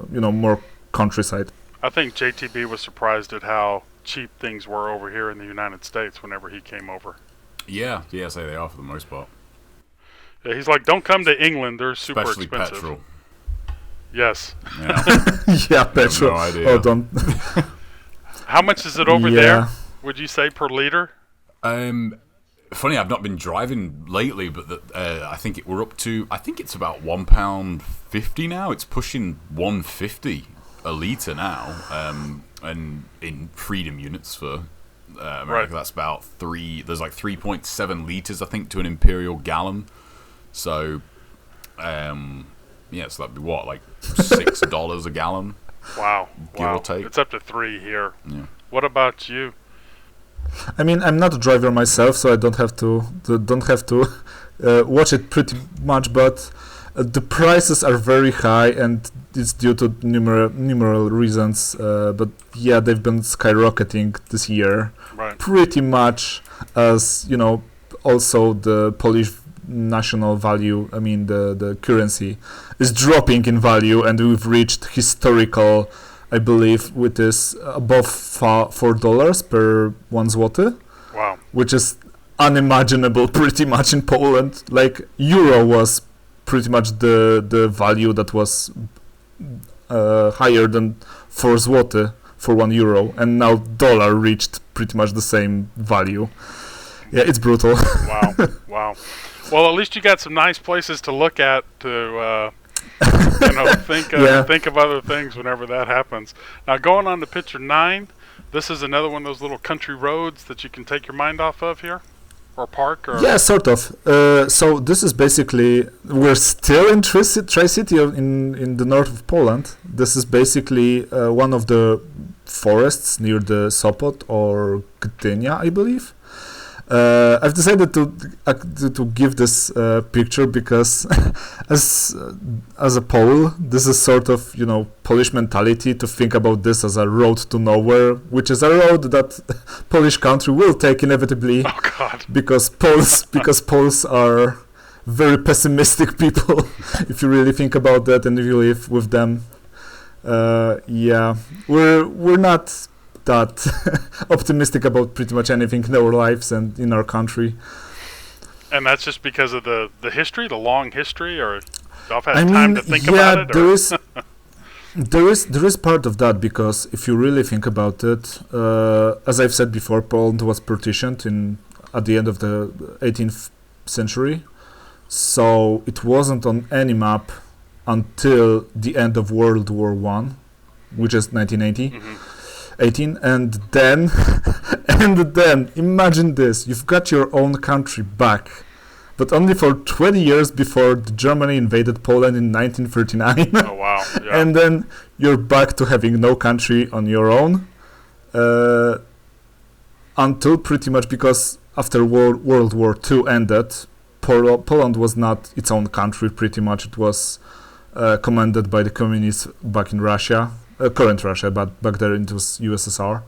more countryside. I think JTB was surprised at how cheap things were over here in the United States whenever he came over. Yeah, so they are for the most part. Yeah, he's like, don't come to England, they're super Especially expensive. petrol. Yes. Yeah, yeah, petrol. No idea. Oh, don't. How much is it over there, would you say, per liter? Funny, I've not been driving lately, but I think we're up to, I think it's about £1.50 now. It's pushing $1.50 a litre now, and in freedom units for America, that's about there's like 3.7 litres, I think, to an imperial gallon. So, so that'd be what, like $6 a gallon? Wow. Give or take. It's up to 3 here. Yeah. What about you? I mean, I'm not a driver myself, so I don't have to watch it pretty much. But the prices are very high, and it's due to numerous reasons. But yeah, they've been skyrocketing this year, pretty much as also the Polish national value. I mean, the currency is dropping in value, and we've reached historical, I believe, with this above $4 per 1 zloty. Wow. Which is unimaginable pretty much in Poland. Like, euro was pretty much the value that was higher than 4 zloty for 1 euro, and now dollar reached pretty much the same value. Yeah, it's brutal. Wow. Well, at least you got some nice places to look at to think of other things whenever that happens. Now, going on to picture 9, this is another one of those little country roads that you can take your mind off of here, or park, or yeah, sort of. So this is basically, we're still in Tri-City in the north of Poland. This is basically one of the forests near the Sopot or Gdynia, I believe. I've decided to give this picture because as a Pole, this is sort of, you know, Polish mentality to think about this as a road to nowhere, which is a road that Polish country will take inevitably. Oh God! Because Poles are very pessimistic people. If you really think about that, and if you live with them, yeah, we're not that optimistic about pretty much anything in our lives and in our country. And that's just because of the history, the long history, or I've had time to think about it? There is part of that, because if you really think about it, as I've said before, Poland was partitioned at the end of the 18th century, so it wasn't on any map until the end of World War One, which is 1980. Mm-hmm. 18, and then imagine this: you've got your own country back, but only for 20 years before Germany invaded Poland in 1939. Oh wow! Yeah. And then you're back to having no country on your own, until pretty much, because after World War II ended, Poland was not its own country. Pretty much, it was commanded by the communists back in Russia. Current Russia, but back there it was USSR.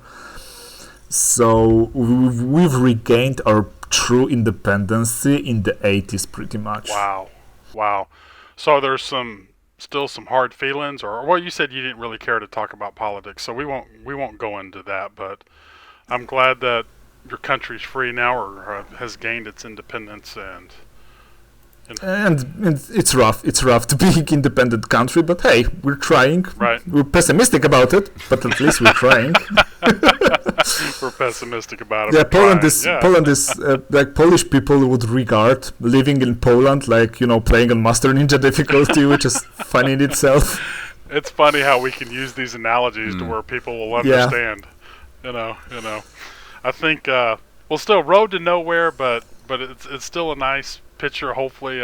So we've regained our true independence in the 80s, pretty much. Wow. So there's still some hard feelings, or well, you said you didn't really care to talk about politics, so we won't go into that. But I'm glad that your country's free now, or has gained its independence, and it's rough. It's rough to be an independent country, but hey, we're trying. Right. We're pessimistic about it, but at least we're trying. We're pessimistic about it. Yeah, Poland is like Polish people would regard living in Poland like, you know, playing on Master Ninja difficulty, which is funny in itself. It's funny how we can use these analogies to where people will understand. Yeah. You know. I think still road to nowhere, but it's still a nice picture. Hopefully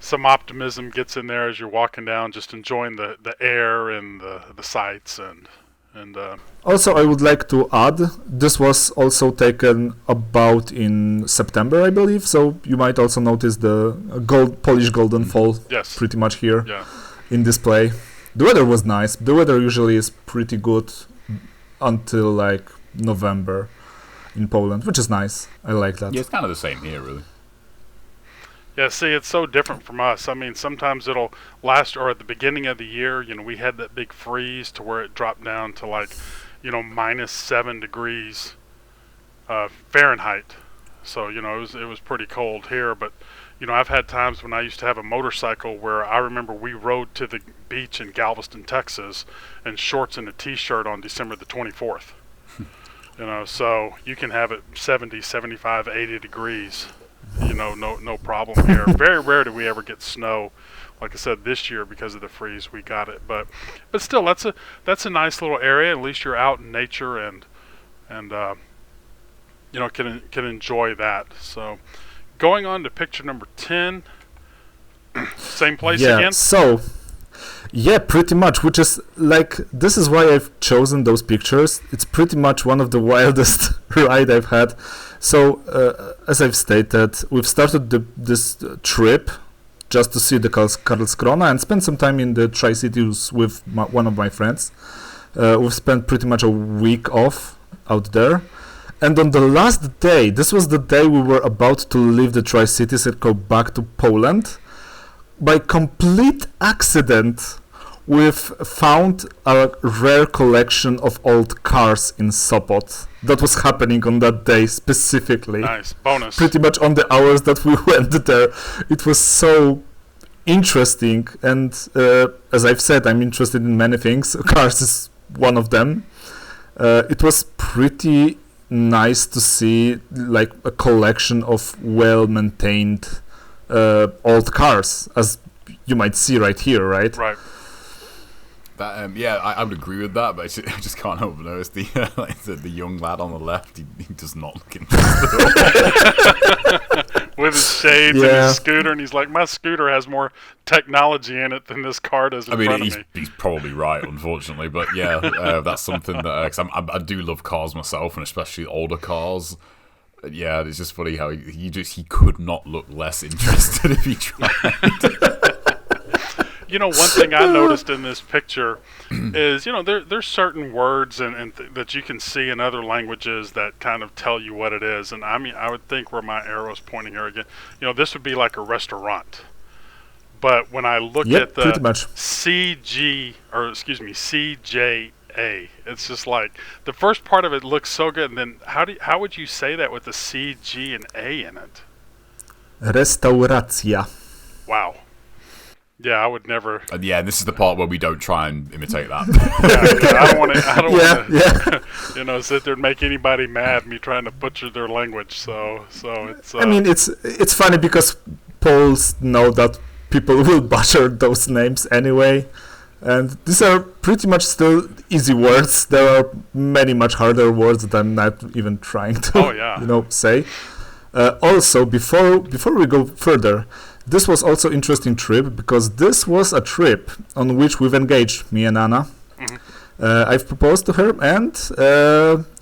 some optimism gets in there as you're walking down, just enjoying the air and the sights and also, I would like to add, this was also taken about in September, I believe, so you might also notice the Polish golden fall pretty much here in display. The weather was nice. The weather usually is pretty good until like November in Poland, which is nice. I like that. Yeah, it's kind of the same here, really. Yeah, see, it's so different from us. I mean, sometimes it'll last, or at the beginning of the year, you know, we had that big freeze to where it dropped down to like, you know, -7 degrees Fahrenheit. So, you know, it was pretty cold here. But, you know, I've had times when I used to have a motorcycle where I remember we rode to the beach in Galveston, Texas, in shorts and a T-shirt on December the 24th. You know, so you can have it 70, 75, 80 degrees. You know, no problem here. Very rare do we ever get snow. Like I said, this year because of the freeze, we got it. But still, that's a nice little area. At least you're out in nature and you know, can enjoy that. So, going on to picture number 10. Same place again. So, yeah, pretty much. Which is like, this is why I've chosen those pictures. It's pretty much one of the wildest ride I've had. So, as I've stated, we've started this trip just to see the Karlskrona and spend some time in the Tri-Cities with one of my friends. We've spent pretty much a week off out there. And on the last day, this was the day we were about to leave the Tri-Cities and go back to Poland. By complete accident, we've found a rare collection of old cars in Sopot. That was happening on that day specifically. Nice. Bonus. Pretty much on the hours that we went there. It was so interesting. And as I've said, I'm interested in many things. Cars is one of them. It was pretty nice to see like a collection of well-maintained old cars, as you might see right here, right? Right. That, yeah, I would agree with that, but I just can't help but notice the young lad on the left. He does not look interested. With his shades and his scooter, and he's like, my scooter has more technology in it than this car does in front of me. He's probably right, unfortunately, but yeah, that's something that 'cause I do love cars myself, and especially older cars. Yeah, it's just funny how he could not look less interested if he tried. One thing I noticed in this picture is, there's certain words that you can see in other languages that kind of tell you what it is. And I mean, I would think where my arrow's pointing here again, this would be like a restaurant. But when I look at the CJA, it's just like the first part of it looks so good. And then how would you say that with the C, G, and A in it? Restauracja. Wow. Yeah, I would never. Yeah, this is the part where we don't try and imitate that. I don't want to. Sit there and make anybody mad. Me trying to butcher their language. So it's. I mean, it's funny because Poles know that people will butcher those names anyway, and these are pretty much still easy words. There are many much harder words that I'm not even trying to, say. Also, before we go further. This was also interesting trip because this was a trip on which we've engaged, me and Anna. Mm-hmm. I've proposed to her and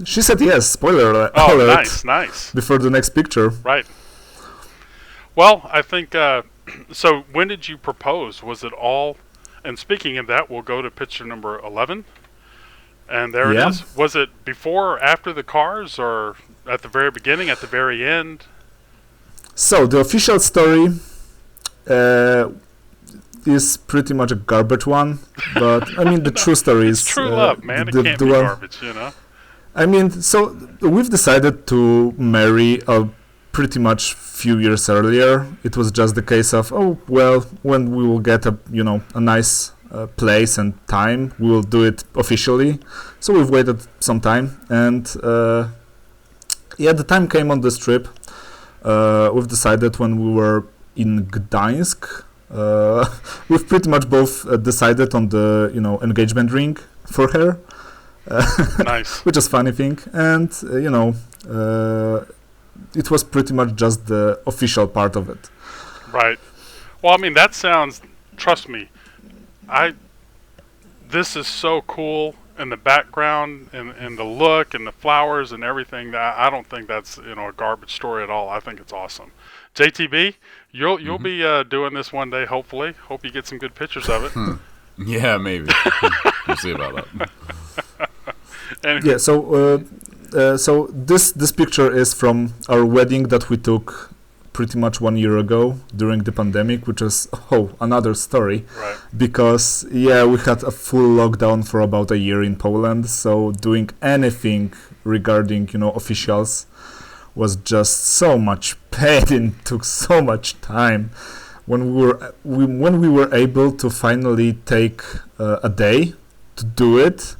she said yes. Spoiler alert. Nice. Before the next picture. Right. Well, I think, so when did you propose? Was it all, and speaking of that, we'll go to picture number 11. And there it is. Was it before or after the cars or at the very beginning, at the very end? So the official story is pretty much a garbage one, but I mean the true story is true love, man. It can't be garbage, I mean, so we've decided to marry pretty much few years earlier. It was just the case of when we will get a nice place and time, we will do it officially. So we've waited some time, and the time came on this trip. We've decided when we were in Gdańsk, we've pretty much both decided on the engagement ring for her. Nice. Which is funny thing, and it was pretty much just the official part of it. Right. Well, I mean, that sounds. Trust me, this is so cool. And the background and the look and the flowers and everything, that I don't think that's a garbage story at all. I think it's awesome. JTB, you'll be doing this one day, hopefully. Hope you get some good pictures of it. Yeah, maybe. We'll see about that. Yeah. So this picture is from our wedding that we took pretty much 1 year ago during the pandemic, which is another story. Right. Because we had a full lockdown for about a year in Poland, so doing anything regarding officials was just so much pain and took so much time. When we were able to finally take a day to do it,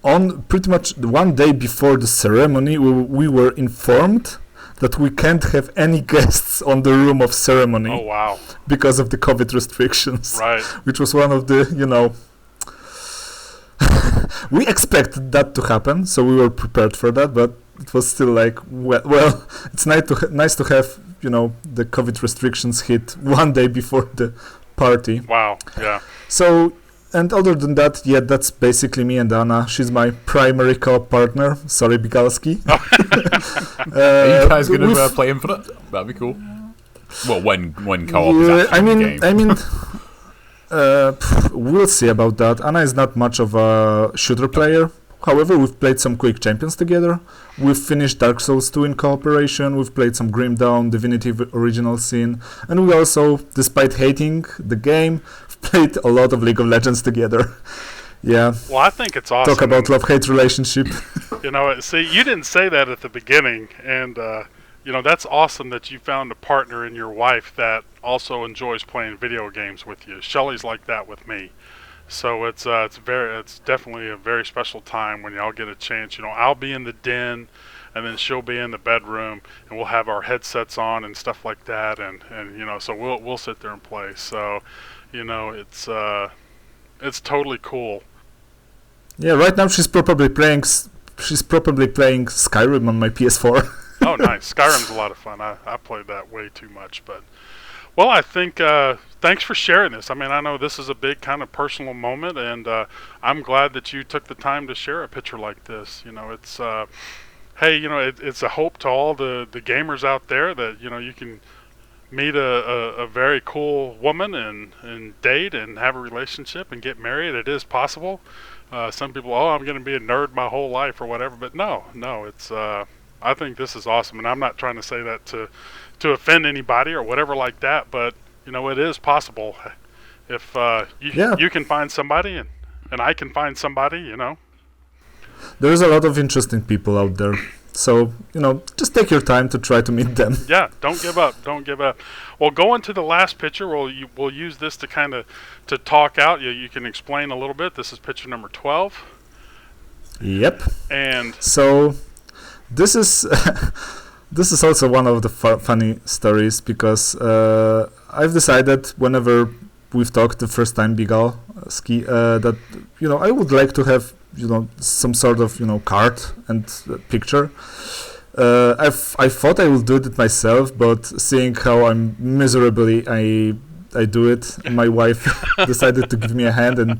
on pretty much 1 day before the ceremony, we were informed that we can't have any guests on the room of ceremony. Oh, wow. Because of the COVID restrictions. Right. Which was one of the, we expected that to happen, so we were prepared for that, but it was still like, well, it's nice to have, the COVID restrictions hit 1 day before the party. Wow, yeah. So, and other than that, that's basically me and Anna. She's my primary co-op partner. Sorry, Bigalski. Are you guys going to play Infinite? That'd be cool. Well, when co-op is actually in the game. We'll see about that. Anna is not much of a shooter player. However, we've played some Quake Champions together. We've finished Dark Souls 2 in cooperation. We've played some Grim Dawn, Divinity Original Sin. And we also, despite hating the game, played a lot of League of Legends together. Yeah. Well, I think it's awesome. Talk about love-hate relationship. See, you didn't say that at the beginning, and that's awesome that you found a partner in your wife that also enjoys playing video games with you. Shelly's like that with me. So it's definitely a very special time when y'all get a chance. I'll be in the den, and then she'll be in the bedroom, and we'll have our headsets on and stuff like that, and so we'll sit there and play. So, it's totally cool. Yeah, right now she's probably playing Skyrim on my PS4. Oh, nice. Skyrim's a lot of fun. I played that way too much, but well, I think thanks for sharing this. I mean, I know this is a big kind of personal moment, and I'm glad that you took the time to share a picture like this. hey, it's a hope to all the gamers out there that you can meet a very cool woman and date and have a relationship and get married. It is possible. Some people, I'm going to be a nerd my whole life or whatever, but no, it's. I think this is awesome, and I'm not trying to say that to offend anybody or whatever like that, but it is possible if you can find somebody and I can find somebody. There's a lot of interesting people out there. So, just take your time to try to meet them. Yeah, don't give up. Don't give up. Well, going to the last picture, we'll use this to kind of to talk out. You can explain a little bit. This is picture number 12. Yep. And so, this is this is also one of the funny stories because I've decided whenever we've talked the first time Bigalski that I would like to have some sort of card and picture. I thought I would do it myself, but seeing how I'm miserably I do it, my wife decided to give me a hand and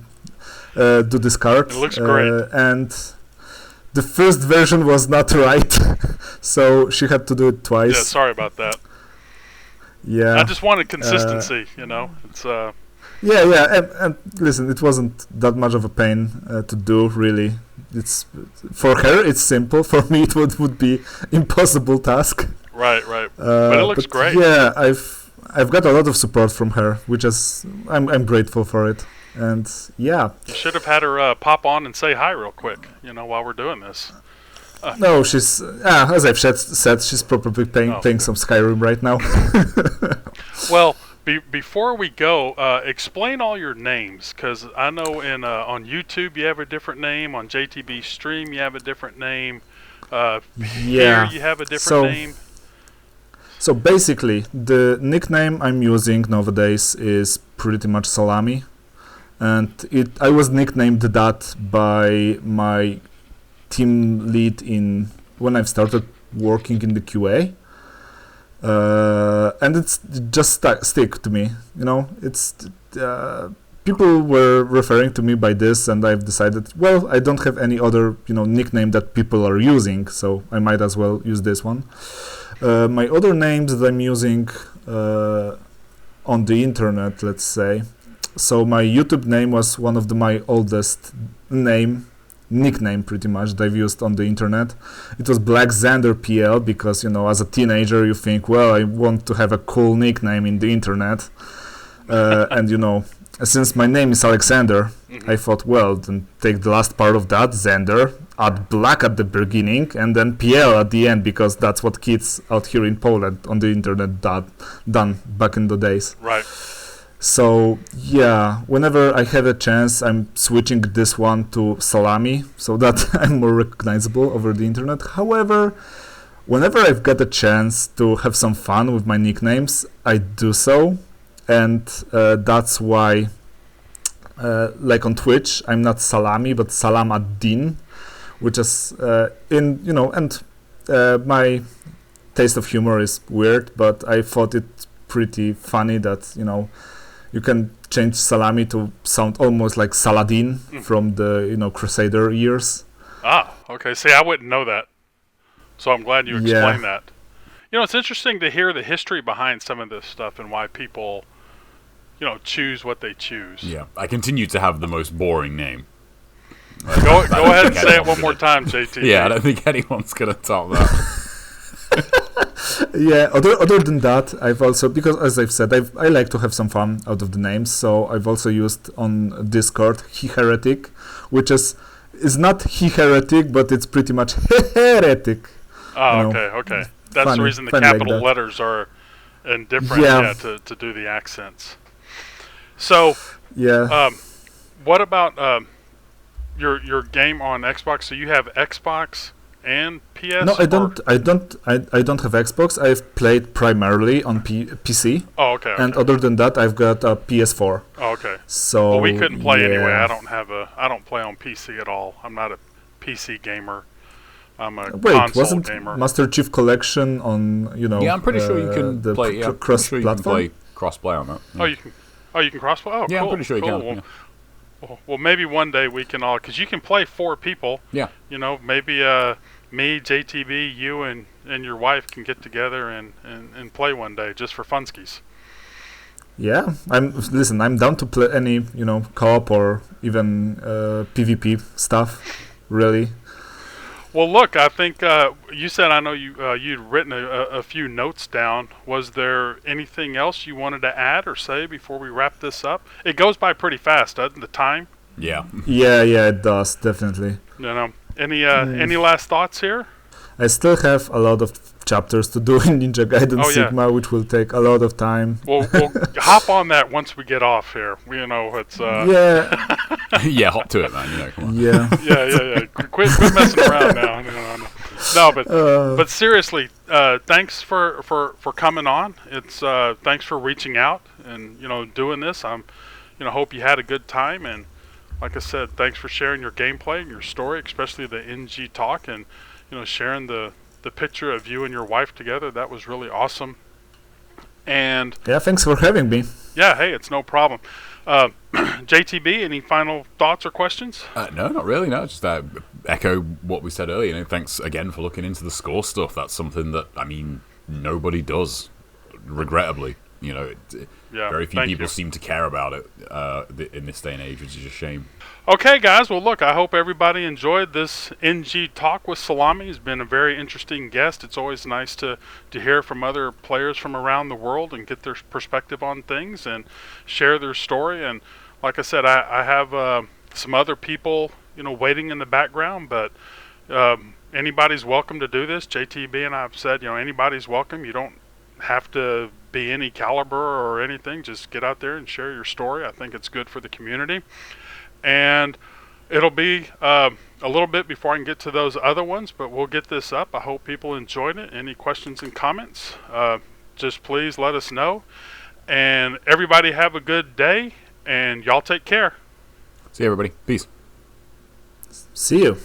do this card. It looks great. And the first version was not right, so she had to do it twice. Yeah, sorry about that. Yeah. I just wanted consistency, It's Yeah, and listen, it wasn't that much of a pain to do, really. It's for her, it's simple. For me, it would be impossible task. Right. But it looks great. Yeah, I've got a lot of support from her, which is I'm grateful for it. And yeah, you should have had her pop on and say hi real quick, while we're doing this. No, she's as I've said, she's probably playing some Skyrim right now. Well. Before we go, explain all your names, because I know on YouTube you have a different name, on JayTB Stream you have a different name, here you have a different name. So basically, the nickname I'm using nowadays is pretty much Salami, and I was nicknamed that by my team lead when I've started working in the QA. And it's just stick to me, it's people were referring to me by this, and I've decided, well, I don't have any other nickname that people are using, so I might as well use this one. My other names that I'm using on the internet, let's say, so my YouTube name was one of my oldest nickname pretty much that I've used on the internet. It was Black Xander PL because as a teenager you think, well, I want to have a cool nickname in the internet, and since my name is Alexander, I thought, well, then take the last part of that, Xander, add Black at the beginning, and then PL at the end, because that's what kids out here in Poland on the internet done back in the days. Right. So yeah, whenever I have a chance, I'm switching this one to Salami so that I'm more recognizable over the internet. However, whenever I've got a chance to have some fun with my nicknames, I do so, and that's why, like on Twitch, I'm not Salami but Salam ad-Din, which is my taste of humor is weird, but I thought it pretty funny that you can change Salami to sound almost like Saladin from the Crusader years. Ah, okay. See, I wouldn't know that, so I'm glad you explained that. It's interesting to hear the history behind some of this stuff and why people, choose what they choose. Yeah, I continue to have the most boring name. Go ahead and say it one more time, JT. Yeah, I don't think anyone's gonna top that. Yeah, other than that, I've also, because as I've said, I like to have some fun out of the names, so I've also used on Discord He Heretic, which is not He Heretic, but it's pretty much Heretic. Oh, okay. That's funny, the reason the capital letters are in different, to do the accents. So, what about your game on Xbox? So you have Xbox and PS? No, I don't have Xbox. I've played primarily on PC. Oh, okay. And other than that, I've got a PS4. Oh, okay. So well, we couldn't play anyway. I don't play on PC at all. I'm not a PC gamer. I'm a console gamer. Master Chief Collection on Yeah, I'm pretty sure you can play. Yeah, cross-platform. Cross-play on that. Yeah. Oh, you can cross-play. Oh, yeah, cool. I'm pretty sure you can. Well, maybe one day we can all, because you can play 4 people. Yeah. Maybe me, JTB, you, and your wife can get together and play one day just for funskies. Yeah, I'm down to play any co-op or even PvP stuff. Really. Well, look, I think you said I know you'd written a few notes down. Was there anything else you wanted to add or say before we wrap this up? It goes by pretty fast, doesn't the time? Yeah. Yeah, it does, definitely. Any last thoughts here? I still have a lot of chapters to do in Ninja Gaiden Sigma, which will take a lot of time. We'll hop on that once we get off here. It's yeah. Yeah, hop to it, man. Come on. Yeah. Yeah. Quit messing around now. No, but seriously, thanks for coming on. It's thanks for reaching out and doing this. Hope you had a good time, and like I said, thanks for sharing your gameplay and your story, especially the NG talk, and sharing the picture of you and your wife together. That was really awesome. And yeah, thanks for having me. Yeah, hey, it's no problem. JTB, any final thoughts or questions? No, not really. No, just echo what we said earlier. Thanks again for looking into the score stuff. That's something that nobody does, regrettably. Very few people seem to care about it in this day and age, which is a shame. Okay, guys. Well, look, I hope everybody enjoyed this NG talk with Salami. He's been a very interesting guest. It's always nice to hear from other players from around the world and get their perspective on things and share their story. And like I said, I have some other people, waiting in the background, but anybody's welcome to do this. JTB and I have said, anybody's welcome. You don't have to be any caliber or anything. Just get out there and share your story. I think it's good for the community. And it'll be a little bit before I can get to those other ones, but we'll get this up. I hope people enjoyed it. Any questions and comments, just please let us know. And everybody have a good day, and y'all take care. See you, everybody. Peace. See you.